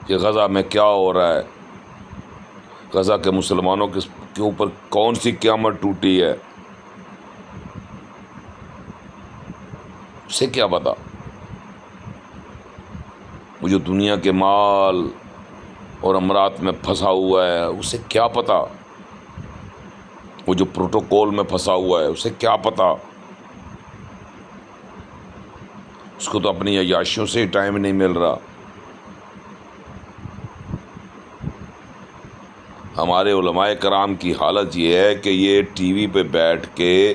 کہ غزہ میں کیا ہو رہا ہے، غزہ کے مسلمانوں کے اوپر کون سی قیامت ٹوٹی ہے، اسے کیا پتا؟ وہ جو دنیا کے مال اور امرات میں پھنسا ہوا ہے، اسے کیا پتا؟ وہ جو پروٹوکول میں پھنسا ہوا ہے، اسے کیا پتا؟ اس کو تو اپنی عیاشیوں سے ہی ٹائم نہیں مل رہا۔ ہمارے علماء کرام کی حالت یہ ہے کہ یہ ٹی وی پہ بیٹھ کے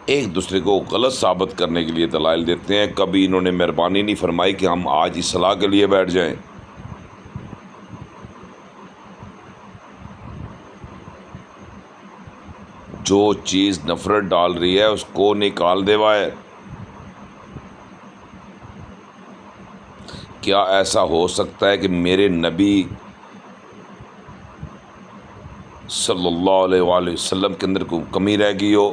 ایک دوسرے کو غلط ثابت کرنے کے لیے دلائل دیتے ہیں۔ کبھی انہوں نے مہربانی نہیں فرمائی کہ ہم آج اصلاح کے لیے بیٹھ جائیں۔ جو چیز نفرت ڈال رہی ہے اس کو نکال دے وائے۔ کیا ایسا ہو سکتا ہے کہ میرے نبی صلی اللہ علیہ وآلہ وسلم کے اندر کوئی کمی رہ گئی ہو،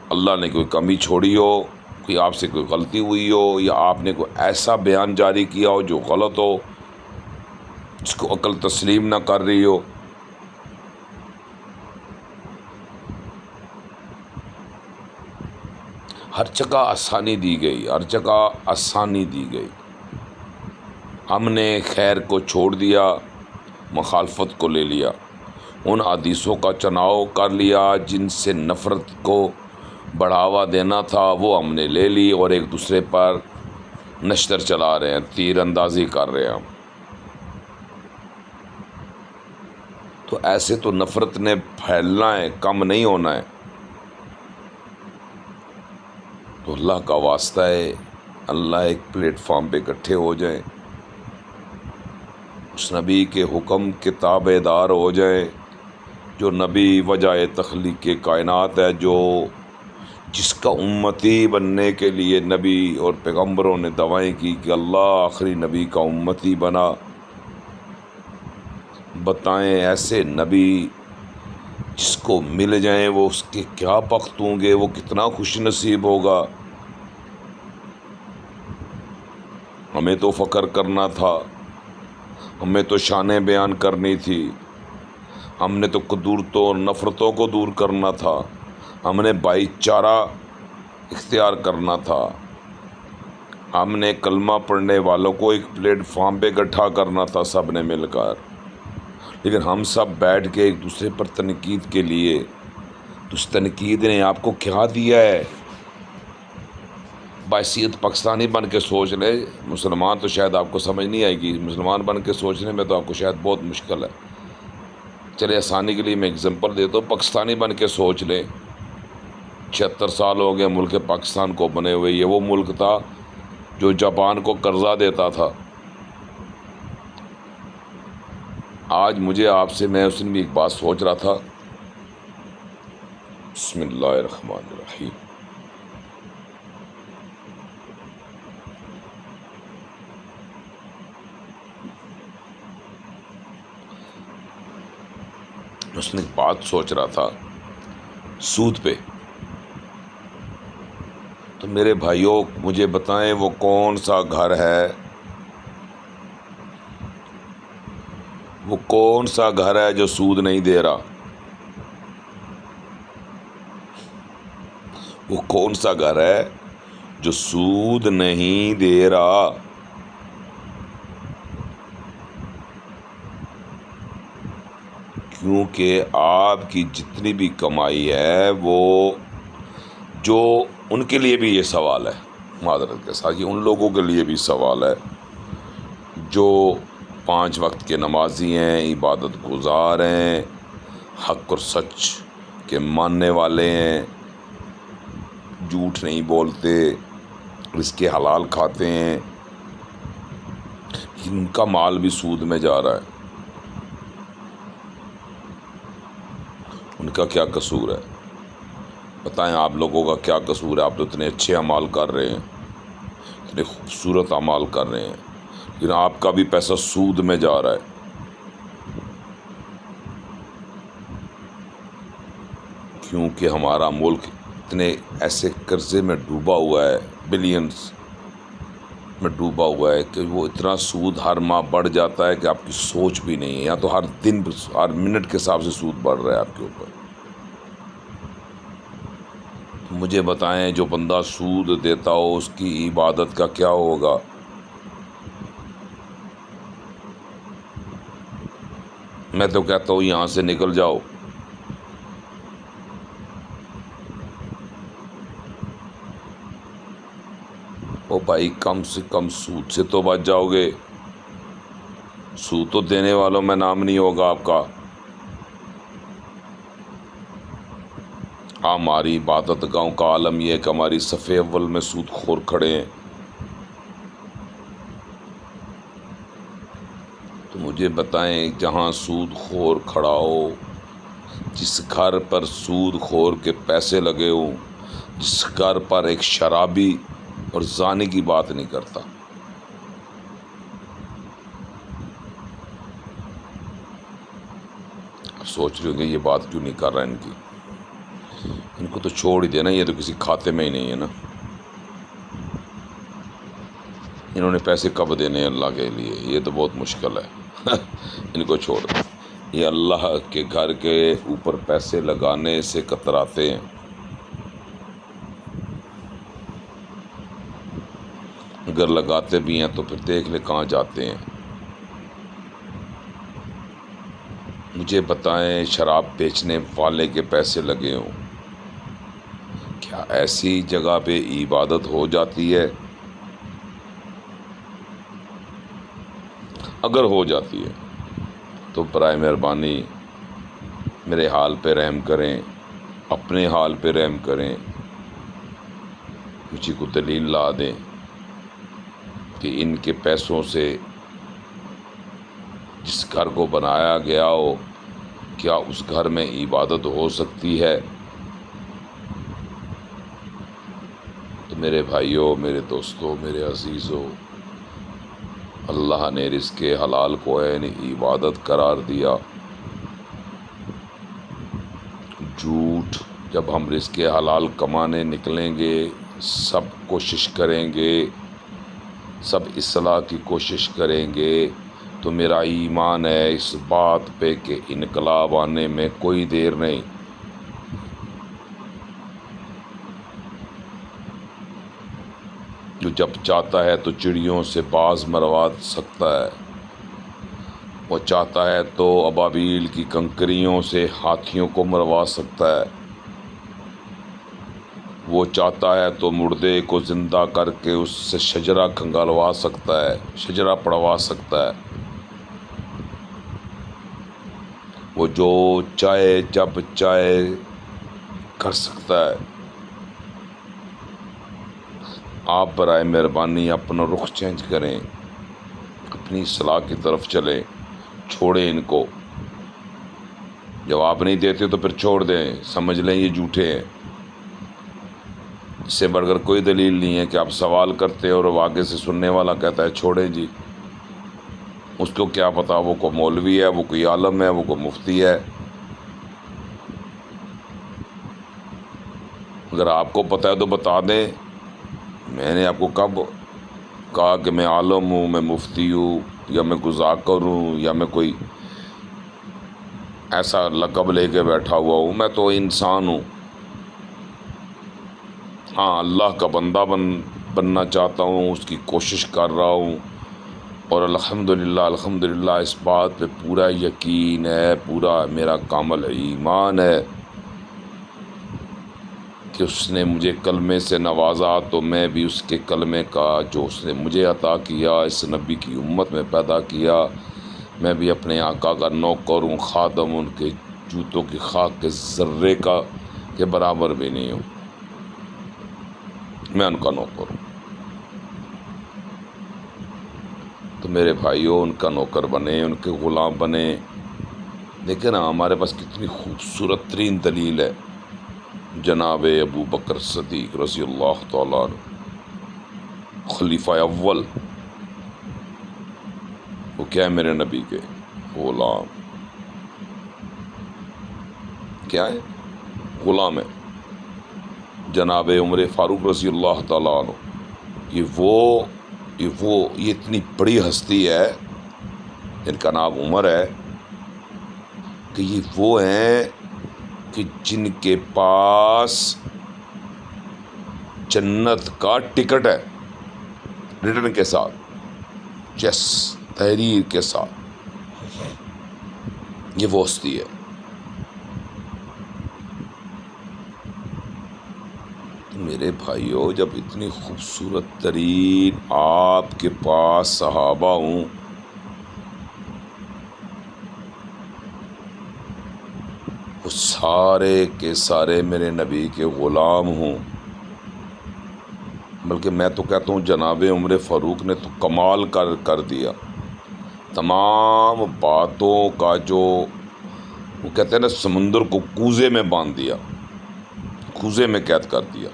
اللہ نے کوئی کمی چھوڑی ہو، کوئی آپ سے کوئی غلطی ہوئی ہو، یا آپ نے کوئی ایسا بیان جاری کیا ہو جو غلط ہو، جس کو عقل تسلیم نہ کر رہی ہو؟ ہر جگہ آسانی دی گئی، ہر جگہ آسانی دی گئی. ہم نے خیر کو چھوڑ دیا، مخالفت کو لے لیا. ان حدیثوں کا چناؤ کر لیا جن سے نفرت کو بڑھاوا دینا تھا، وہ ہم نے لے لی اور ایک دوسرے پر نشتر چلا رہے ہیں، تیر اندازی کر رہے ہیں. تو ایسے تو نفرت نے پھیلنا ہے، کم نہیں ہونا ہے. تو اللہ کا واسطہ ہے، اللہ ایک پلیٹ فارم پہ اکٹھے ہو جائیں، اس نبی کے حکم کے تابع دار ہو جائیں جو نبی وجہ تخلیق کائنات ہے، جس کا امتی بننے کے لیے نبی اور پیغمبروں نے دعائیں کی کہ اللہ آخری نبی کا امتی بنا. بتائیں ایسے نبی جس کو مل جائیں وہ اس کے کیا بخت ہوں گے، وہ کتنا خوش نصیب ہوگا. ہمیں تو فخر کرنا تھا، ہمیں تو شانیں بیان کرنی تھی، ہم نے تو قدورتوں اور نفرتوں کو دور کرنا تھا، ہم نے بھائی چارہ اختیار کرنا تھا، ہم نے کلمہ پڑھنے والوں کو ایک پلیٹ فارم پہ اکٹھا کرنا تھا سب نے مل کر. لیکن ہم سب بیٹھ کے ایک دوسرے پر تنقید کے لیے، تو اس تنقید نے آپ کو کیا دیا ہے؟ بحیثیت پاکستانی بن کے سوچ لے. مسلمان تو شاید آپ کو سمجھ نہیں آئے گی، مسلمان بن کے سوچنے میں تو آپ کو شاید بہت مشکل ہے. چلے آسانی کے لیے میں اگزامپل دیتا ہوں، پاکستانی بن کے سوچ لیں. 76 سال ہو گئے ملک پاکستان کو بنے ہوئے. یہ وہ ملک تھا جو جاپان کو قرضہ دیتا تھا. آج مجھے آپ سے، میں اس دن بھی ایک بات سوچ رہا تھا. بسم اللہ الرحمن الرحیم. اس نے ایک بات سوچ رہا تھا سود پہ. تو میرے بھائیوں مجھے بتائیں وہ کون سا گھر ہے، وہ کون سا گھر ہے جو سود نہیں دے رہا؟ وہ کون سا گھر ہے جو سود نہیں دے رہا؟ کیونکہ آپ کی جتنی بھی کمائی ہے وہ، جو ان کے لیے بھی یہ سوال ہے، معذرت کے ساتھ یہ ان لوگوں کے لیے بھی سوال ہے جو 5 وقت کے نمازی ہیں، عبادت گزار ہیں، حق اور سچ کے ماننے والے ہیں، جھوٹ نہیں بولتے، رزق حلال کھاتے ہیں. ان کا مال بھی سود میں جا رہا ہے. ان کا کیا قصور ہے؟ بتائیں آپ لوگوں کا کیا قصور ہے؟ آپ تو اتنے اچھے اعمال کر رہے ہیں، اتنے خوبصورت اعمال کر رہے ہیں، لیکن آپ کا بھی پیسہ سود میں جا رہا ہے. کیونکہ ہمارا ملک اتنے ایسے قرضے میں ڈوبا ہوا ہے، بلینز میں ڈوبا ہوا ہے کہ وہ اتنا سود ہر ماہ بڑھ جاتا ہے کہ آپ کی سوچ بھی نہیں ہے. یا تو ہر دن، ہر منٹ کے حساب سے سود بڑھ رہا ہے آپ کے اوپر. مجھے بتائیں جو بندہ سود دیتا ہو اس کی عبادت کا کیا ہوگا؟ میں تو کہتا ہوں یہاں سے نکل جاؤ. او بھائی کم سے کم سود سے تو بچ جاؤ گے. سود تو دینے والوں میں نام نہیں ہوگا آپ کا. ہماری عبادت گاہوں کا عالم یہ ہے کہ ہماری صفحے اول میں سود خور کھڑے ہیں. تو مجھے بتائیں جہاں سود خور کھڑا ہو، جس گھر پر سود خور کے پیسے لگے ہوں، جس گھر پر ایک شرابی اور زانی کی بات نہیں کرتا. اب سوچ رہے ہوں کہ یہ بات کیوں نہیں کر رہا ان کی. ان کو تو چھوڑ ہی دینا، یہ تو کسی کھاتے میں ہی نہیں ہے نا. انہوں نے پیسے کب دینے ہیں اللہ کے لیے؟ یہ تو بہت مشکل ہے. ان کو چھوڑ دیں. یہ اللہ کے گھر کے اوپر پیسے لگانے سے کتراتے ہیں. اگر لگاتے بھی ہیں تو پھر دیکھ لے کہاں جاتے ہیں۔ مجھے بتائیں، شراب بیچنے والے کے پیسے لگے ہوں، کیا ایسی جگہ پہ عبادت ہو جاتی ہے؟ اگر ہو جاتی ہے تو برائے مہربانی میرے حال پہ رحم کریں، اپنے حال پہ رحم کریں، مجھے کو دلیل لا دیں کہ ان کے پیسوں سے جس گھر کو بنایا گیا ہو، کیا اس گھر میں عبادت ہو سکتی ہے؟ تو میرے بھائیوں، میرے دوستوں، میرے عزیزوں، اللہ نے رزق حلال کو عین عبادت قرار دیا۔ جھوٹ، جب ہم رزق حلال کمانے نکلیں گے، سب کوشش کریں گے، سب اصلاح کی کوشش کریں گے، تو میرا ایمان ہے اس بات پہ کہ انقلاب آنے میں کوئی دیر نہیں۔ جو جب چاہتا ہے تو چڑیوں سے باز مروا سکتا ہے، وہ چاہتا ہے تو ابابیل کی کنکریوں سے ہاتھیوں کو مروا سکتا ہے، وہ چاہتا ہے تو مردے کو زندہ کر کے اس سے شجرہ کھنگالوا سکتا ہے، شجرہ پڑوا سکتا ہے۔ وہ جو چاہے جب چاہے کر سکتا ہے۔ آپ برائے مہربانی اپنا رخ چینج کریں، اپنی اصلاح کی طرف چلیں، چھوڑیں ان کو۔ جواب نہیں دیتے تو پھر چھوڑ دیں، سمجھ لیں یہ جھوٹے ہیں۔ اس سے بڑھ کر کوئی دلیل نہیں ہے کہ آپ سوال کرتے اور وہ آگے سے سننے والا کہتا ہے چھوڑیں جی۔ اس کو کیا پتا وہ کوئی مولوی ہے، وہ کوئی عالم ہے، وہ کوئی مفتی ہے۔ اگر آپ کو پتہ ہے تو بتا دیں۔ میں نے آپ کو کب کہا کہ میں عالم ہوں، میں مفتی ہوں، یا میں کوئی ذاکر ہوں، یا میں کوئی ایسا لقب لے کے بیٹھا ہوا ہوں؟ میں تو انسان ہوں۔ ہاں، اللہ کا بندہ بننا چاہتا ہوں، اس کی کوشش کر رہا ہوں، اور الحمدللہ اس بات پہ پورا یقین ہے، پورا میرا کامل ایمان ہے کہ اس نے مجھے کلمے سے نوازا، تو میں بھی اس کے کلمے کا جو اس نے مجھے عطا کیا، اس نبی کی امت میں پیدا کیا، میں بھی اپنے آقا کا نوکر ہوں، خادم، ان کے جوتوں کی خاک کے ذرے کے برابر بھی نہیں ہوں، میں ان کا نوکر ہوں۔ تو میرے بھائیوں، ان کا نوکر بنے، ان کے غلام بنے۔ دیکھیں نا، ہمارے پاس کتنی خوبصورت ترین دلیل ہے۔ جناب ابو بکر صدیق رضی اللہ تعالیٰ عنہ، خلیفہ اول، وہ کیا ہے؟ میرے نبی کے غلام۔ کیا ہے؟ غلام ہے۔ جناب عمر فاروق رضی اللہ تعالیٰ عنہ، یہ اتنی بڑی ہستی ہے جن کا نام عمر ہے، کہ یہ وہ ہیں کہ جن کے پاس جنت کا ٹکٹ ہے، ریٹرن کے ساتھ، یس، تحریر کے ساتھ۔ یہ وہ ہستی ہے۔ میرے بھائیوں، جب اتنی خوبصورت ترین آپ کے پاس صحابہ ہوں، وہ سارے کے سارے میرے نبی کے غلام ہوں، بلکہ میں تو کہتا ہوں جناب عمر فاروق نے تو کمال کر دیا۔ تمام باتوں کا جو وہ کہتے ہیں نا، سمندر کو کوزے میں باندھ دیا، کوزے میں قید کر دیا،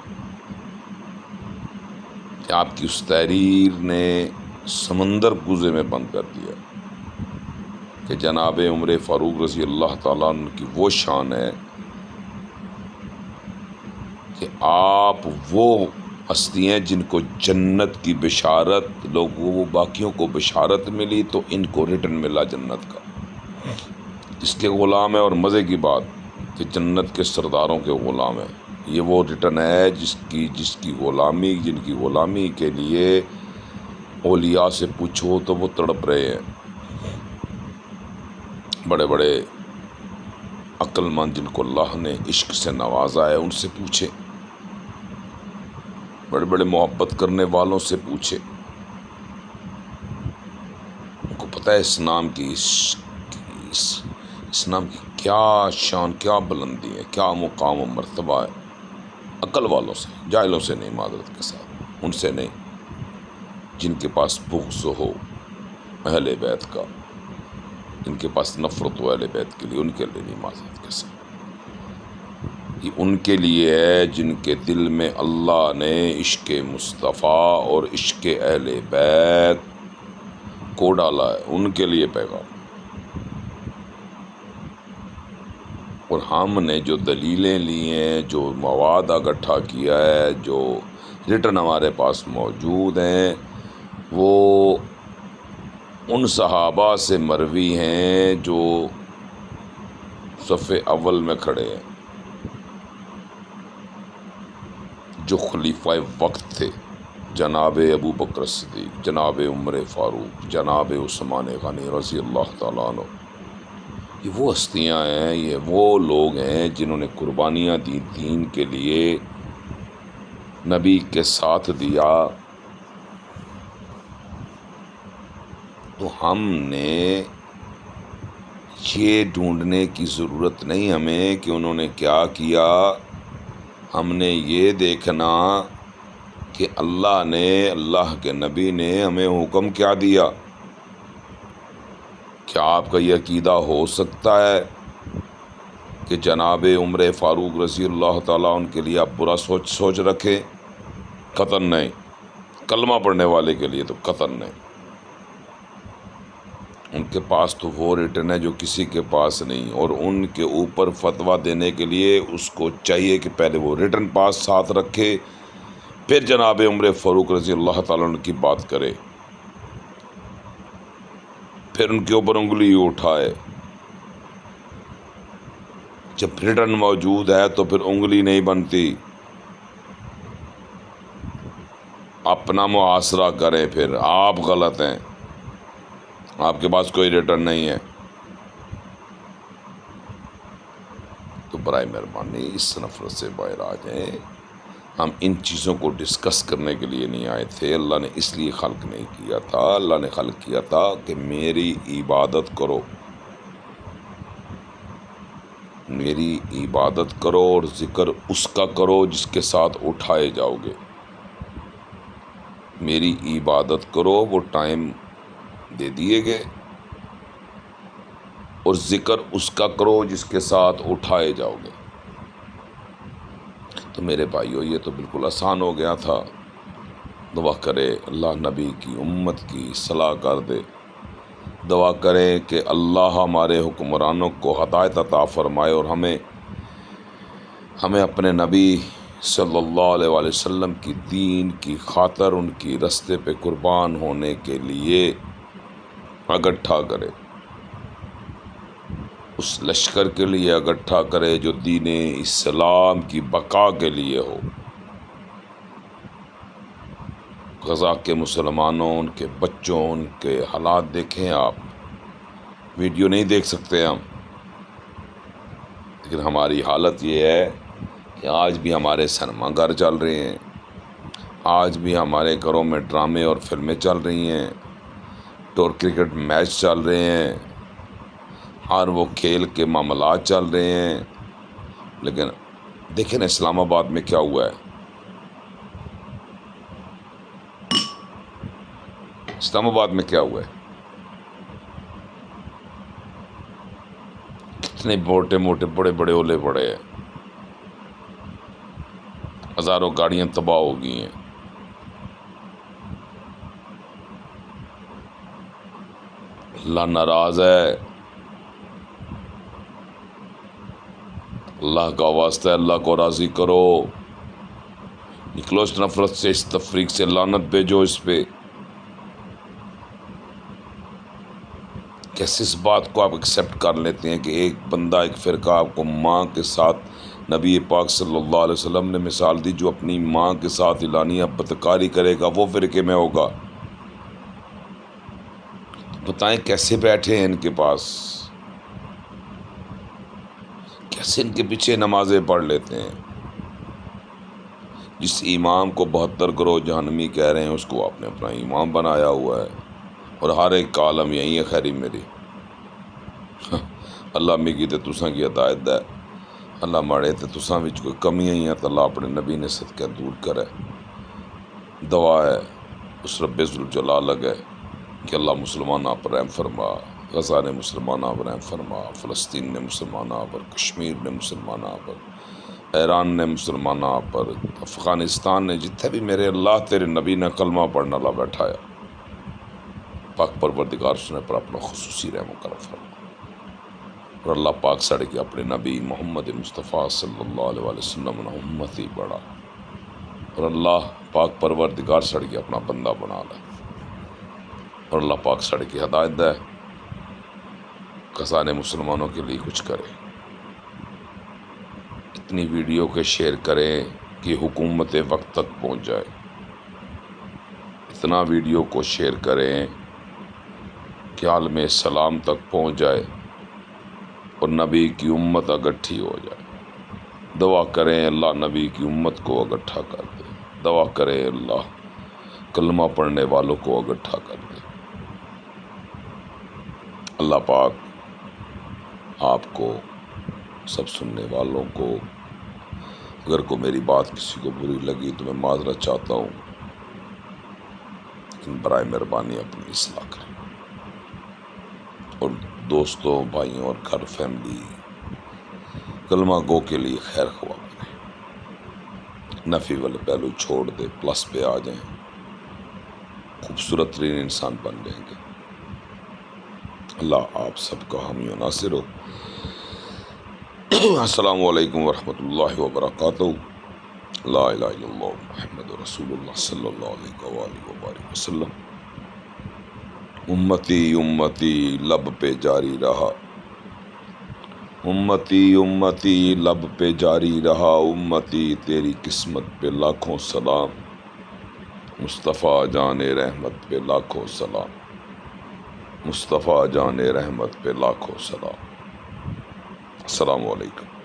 کہ آپ کی اس تحریر نے سمندر کوزے میں بند کر دیا، کہ جناب عمر فاروق رضی اللہ تعالیٰ عنہ کی وہ شان ہے کہ آپ وہ ہستی ہیں جن کو جنت کی بشارت، لوگوں کو باقیوں کو بشارت ملی تو ان کو ریٹرن ملا جنت کا، جس کے غلام ہے۔ اور مزے کی بات کہ جنت کے سرداروں کے غلام ہے۔ یہ وہ ریٹرن ہے جن کی غلامی کے لیے اولیاء سے پوچھو تو وہ تڑپ رہے ہیں، بڑے بڑے عقل مند جن کو اللہ نے عشق سے نوازا ہے ان سے پوچھے، بڑے بڑے محبت کرنے والوں سے پوچھے، ان کو پتہ ہے اسلام کی کیا شان، کیا بلندی ہے، کیا مقام و مرتبہ ہے۔ عقل والوں سے، جاہلوں سے نہیں، معذرت کے ساتھ ان سے نہیں، جن کے پاس بغض ہو اہل بیت کا، جن کے پاس نفرت ہو اہل بیت کے لیے، ان کے لیے نہیں، معذرت کے ساتھ۔ یہ ان کے لیے ہے جن کے دل میں اللہ نے عشق مصطفیٰ اور عشق اہل بیت کو ڈالا ہے، ان کے لیے پیغام۔ اور ہم نے جو دلیلیں لی ہیں، جو مواد اکٹھا کیا ہے، جو ریٹن ہمارے پاس موجود ہیں، وہ ان صحابہ سے مروی ہیں جو صف اول میں کھڑے ہیں، جو خلیفہ وقت تھے، جناب ابو بکر صدیق، جناب عمر فاروق، جناب عثمان غنی رضی اللہ تعالیٰ عنہ۔ یہ وہ ہستیاں ہیں، یہ وہ لوگ ہیں جنہوں نے قربانیاں دی دین کے لیے، نبی کے ساتھ دیا۔ تو ہم نے یہ ڈھونڈنے کی ضرورت نہیں ہمیں کہ انہوں نے کیا کیا، ہم نے یہ دیکھنا کہ اللہ نے، اللہ کے نبی نے ہمیں حکم کیا دیا۔ کیا آپ کا یہ عقیدہ ہو سکتا ہے کہ جناب عمر فاروق رضی اللہ تعالیٰ ان کے لیے آپ برا سوچ رکھیں؟ قطعاً نہیں۔ کلمہ پڑھنے والے کے لیے تو قطعاً نہیں۔ ان کے پاس تو وہ ریٹن ہے جو کسی کے پاس نہیں، اور ان کے اوپر فتویٰ دینے کے لیے اس کو چاہیے کہ پہلے وہ ریٹن پاس ساتھ رکھے، پھر جناب عمر فاروق رضی اللہ تعالیٰ عنہ کی بات کرے، پھر ان کے اوپر انگلی اٹھائے۔ جب ریٹن موجود ہے تو پھر انگلی نہیں بنتی، اپنا محاصرہ کریں، پھر آپ غلط ہیں، آپ کے پاس کوئی ریٹن نہیں ہے۔ تو برائے مہربانی اس نفرت سے باہر آ جائیں۔ ہم ان چیزوں کو ڈسکس کرنے کے لیے نہیں آئے تھے، اللہ نے اس لیے خلق نہیں کیا تھا، اللہ نے خلق کیا تھا کہ میری عبادت کرو، میری عبادت کرو، اور ذکر اس کا کرو جس کے ساتھ اٹھائے جاؤ گے۔ میری عبادت کرو، وہ ٹائم دے دیے گئے، اور ذکر اس کا کرو جس کے ساتھ اٹھائے جاؤ گے۔ تو میرے بھائیو، یہ تو بالکل آسان ہو گیا تھا۔ دعا کرے اللہ نبی کی امت کی صلاح کر دے، دعا کریں کہ اللہ ہمارے حکمرانوں کو ہدایت عطا فرمائے، اور ہمیں اپنے نبی صلی اللہ علیہ وآلہ وسلم کی دین کی خاطر ان کی رستے پہ قربان ہونے کے لیے اکٹھا کرے، اس لشکر کے لیے اکٹھا کرے جو دین اسلام کی بقا کے لیے ہو۔ غزہ کے مسلمانوں، ان کے بچوں، ان کے حالات دیکھیں آپ، ویڈیو نہیں دیکھ سکتے ہم، لیکن ہماری حالت یہ ہے کہ آج بھی ہمارے سینما گھر چل رہے ہیں، آج بھی ہمارے گھروں میں ڈرامے اور فلمیں چل رہی ہیں، ٹور کرکٹ میچ چل رہے ہیں، اور وہ کھیل کے معاملات چل رہے ہیں۔ لیکن دیکھیں نا اسلام آباد میں کیا ہوا ہے، اسلام آباد میں کیا ہوا ہے، کتنے موٹے موٹے بڑے بڑے اولے پڑے ہیں، ہزاروں گاڑیاں تباہ ہو گئی ہیں۔ اللہ ناراض ہے، اللہ کا واسطہ ہے، اللہ کو راضی کرو، نکلو اس نفرت سے، اس تفریق سے، لعنت بھیجو اس پہ۔ کیسے اس بات کو آپ ایکسیپٹ کر لیتے ہیں کہ ایک بندہ، ایک فرقہ آپ کو ماں کے ساتھ، نبی پاک صلی اللہ علیہ وسلم نے مثال دی، جو اپنی ماں کے ساتھ اعلانیہ بدکاری کرے گا وہ فرقے میں ہوگا۔ بتائیں کیسے بیٹھے ہیں ان کے پاس، کیسے ان کے پیچھے نمازیں پڑھ لیتے ہیں. جس امام کو 72 گروہ جہنمی کہہ رہے ہیں اس کو آپ نے اپنا امام بنایا ہوا ہے، اور ہر ایک کا عالم یہی ہے. خیری میری اللہ میگی تے تساں کی ہدایت ہے. اللہ ماڑے تے تساں وچ کوئی کمیاں ہی ہیں تو اللہ اپنے نبی نے صدقہ دور کرے. دعا ہے اس رب ذوالجلال لگے کہ اللہ مسلمانوں پر رحم فرما، غزہ نے مسلمانوں پر رحم فرما، فلسطین نے مسلمانوں پر، کشمیر نے مسلمانوں پر، ایران نے مسلمانوں پر، افغانستان نے، جتنے بھی میرے اللہ تیرے نبی نے کلمہ پڑھنے والا بیٹھا ہے، پاک پروردگار اس نے پر اپنا خصوصی رحم و کرم فرما. اور اللہ پاک سڑ کے اپنے نبی محمد مصطفیٰ صلی اللہ علیہ وسلم نے امتی بڑھا، اور اللہ پاک پروردگار سڑ کے اپنا بندہ بنا لے، اور اللہ پاک سڑ کے ہدایت دے، خزانے مسلمانوں کے لیے کچھ کرے. اتنی ویڈیو کے شیئر کریں کہ حکومت وقت تک پہنچ جائے. اتنا ویڈیو کو شیئر کریں کہ عالم اسلام تک پہنچ جائے اور نبی کی امت اکٹھی ہو جائے. دعا کریں اللہ نبی کی امت کو اکٹھا کر دے. دعا کریں اللہ کلمہ پڑھنے والوں کو اکٹھا کر دے. اللہ پاک آپ کو، سب سننے والوں کو، اگر کو میری بات کسی کو بری لگی تو میں معذرت چاہتا ہوں، لیکن برائے مہربانی اپنی اصلاح کریں. اور دوستوں، بھائیوں اور گھر فیملی کلمہ گو کے لیے خیر خواہ بنیں. نفی والے پہلو چھوڑ دے، پلس پہ آ جائیں، خوبصورت ترین انسان بن جائیں گے. اللہ آپ سب کا حامی و ناصر ہو. السلام علیکم ورحمۃ اللہ وبرکاتہ. لا الہ الا اللہ محمد رسول اللہ صلی اللہ علیہ وآلہ وبارک وسلم. امتی امتی لب پہ جاری رہا، امتی امتی لب پہ جاری رہا، امتی تیری قسمت پہ لاکھوں سلام، مصطفیٰ جان رحمت پہ لاکھوں سلام، مصطفیٰ جان رحمت پہ لاکھوں سلام. السلام علیکم.